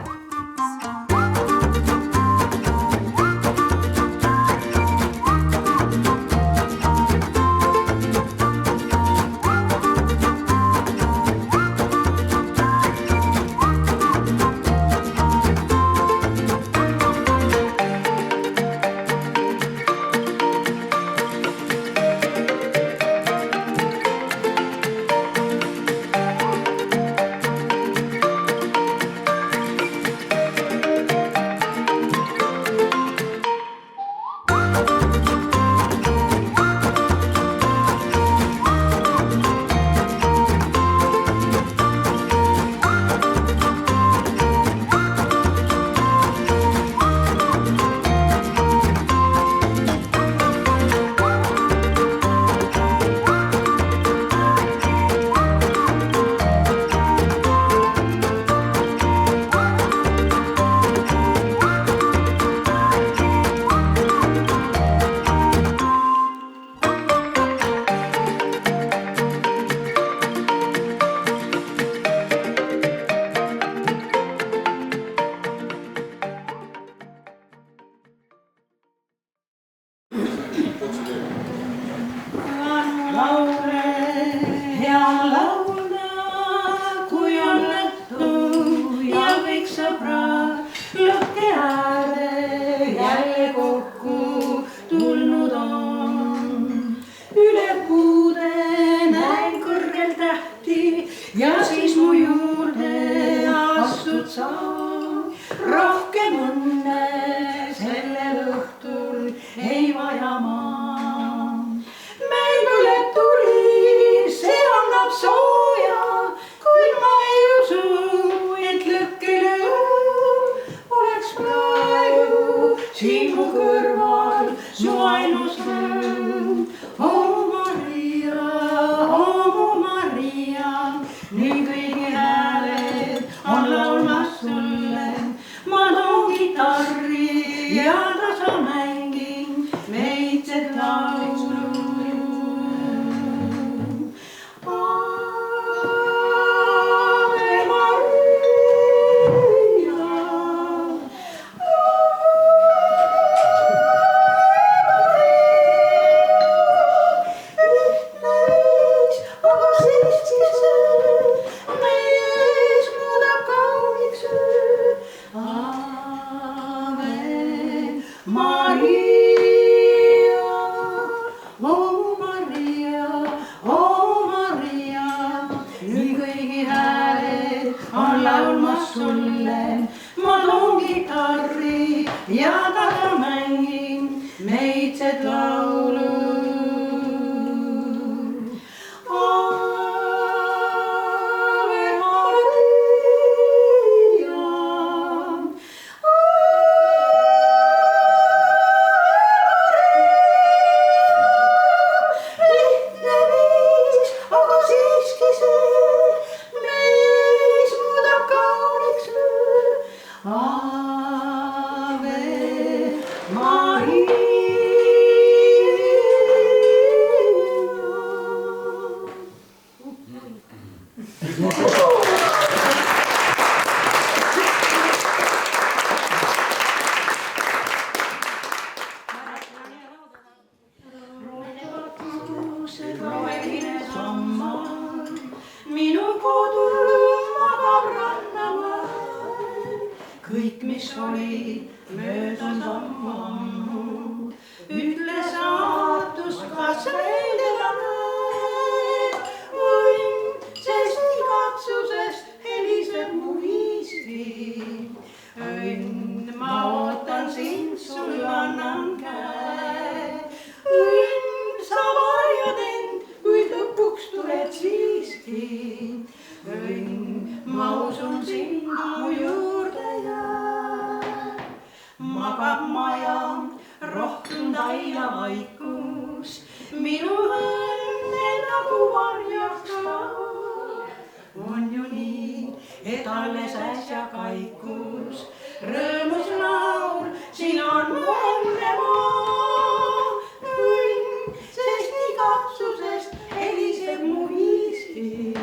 [SPEAKER 4] Sinu kõrval su ainus rõõm, oma
[SPEAKER 16] kõik, mis oli möödas ammu. Ütle saatus, kas veel teda näed, õnn, sest igatsusest heliseb mu viiski. Õnn, ma ootan sind, sulle annan käe. Õnn, sa varjad end, kuid lõpuks tuled siiski. Õnn, ma usun sind, mu juurde jääb. Magab maja, rohtunud aia vaikus, minu õnne nagu varjaks laul. On ju nii, et alles äsja kaikus rõõmus laul, siin on mu õnnemaa. Õnn, sest igatsusest heliseb mu viiski.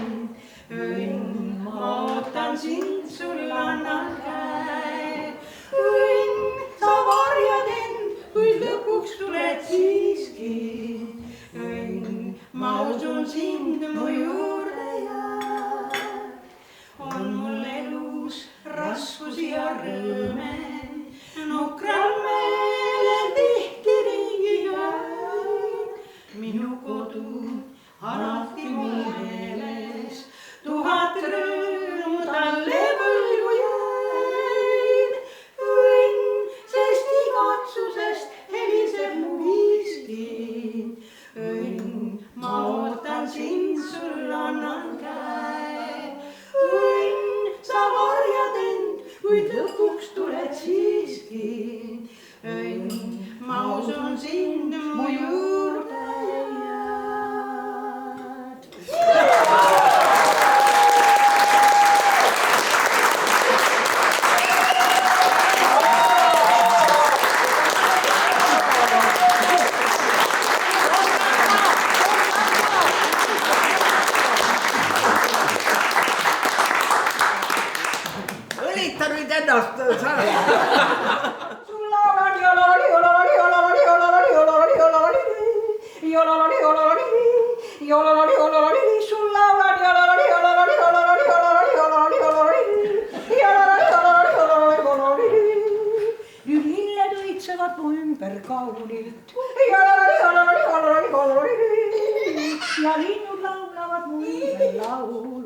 [SPEAKER 16] Õnn, ma ootan sind, sulle annan käe. Õnn, sa varjad end, kuid lõpuks tuled siiski. Õnn, ma usun sind, mu juurde jääb. On mul elus raskusi ja rõõme, nukral meelel tihti ringi käin. Minu kodu alati mu meeles, 1000 rõõmu talle võlgu jäin. Õnn, sest igatsusest heliseb mu viiski. Õnn, ma ootan sind, sulle annan käe. Õnn, sa varjad end, kuid lõpuks tuled siiski. Õnn, ma usun sind, mu juurde jääd.
[SPEAKER 4] Õlita nüüd ennast.
[SPEAKER 16] Sul laulan jololi, jololi, jololi, jololi, jololi, jololi, jololi, jololi, jololi, jololi, sul laulan jololi, jololi, jololi, jololi, jololi, jololi, jololi, jololi, jololi, jololi. Nüüd lilled õitsevad mu ümber kaunilt. Jololi, jololi, jololi, jololi, ja linnud laulavad mu ümber laulu.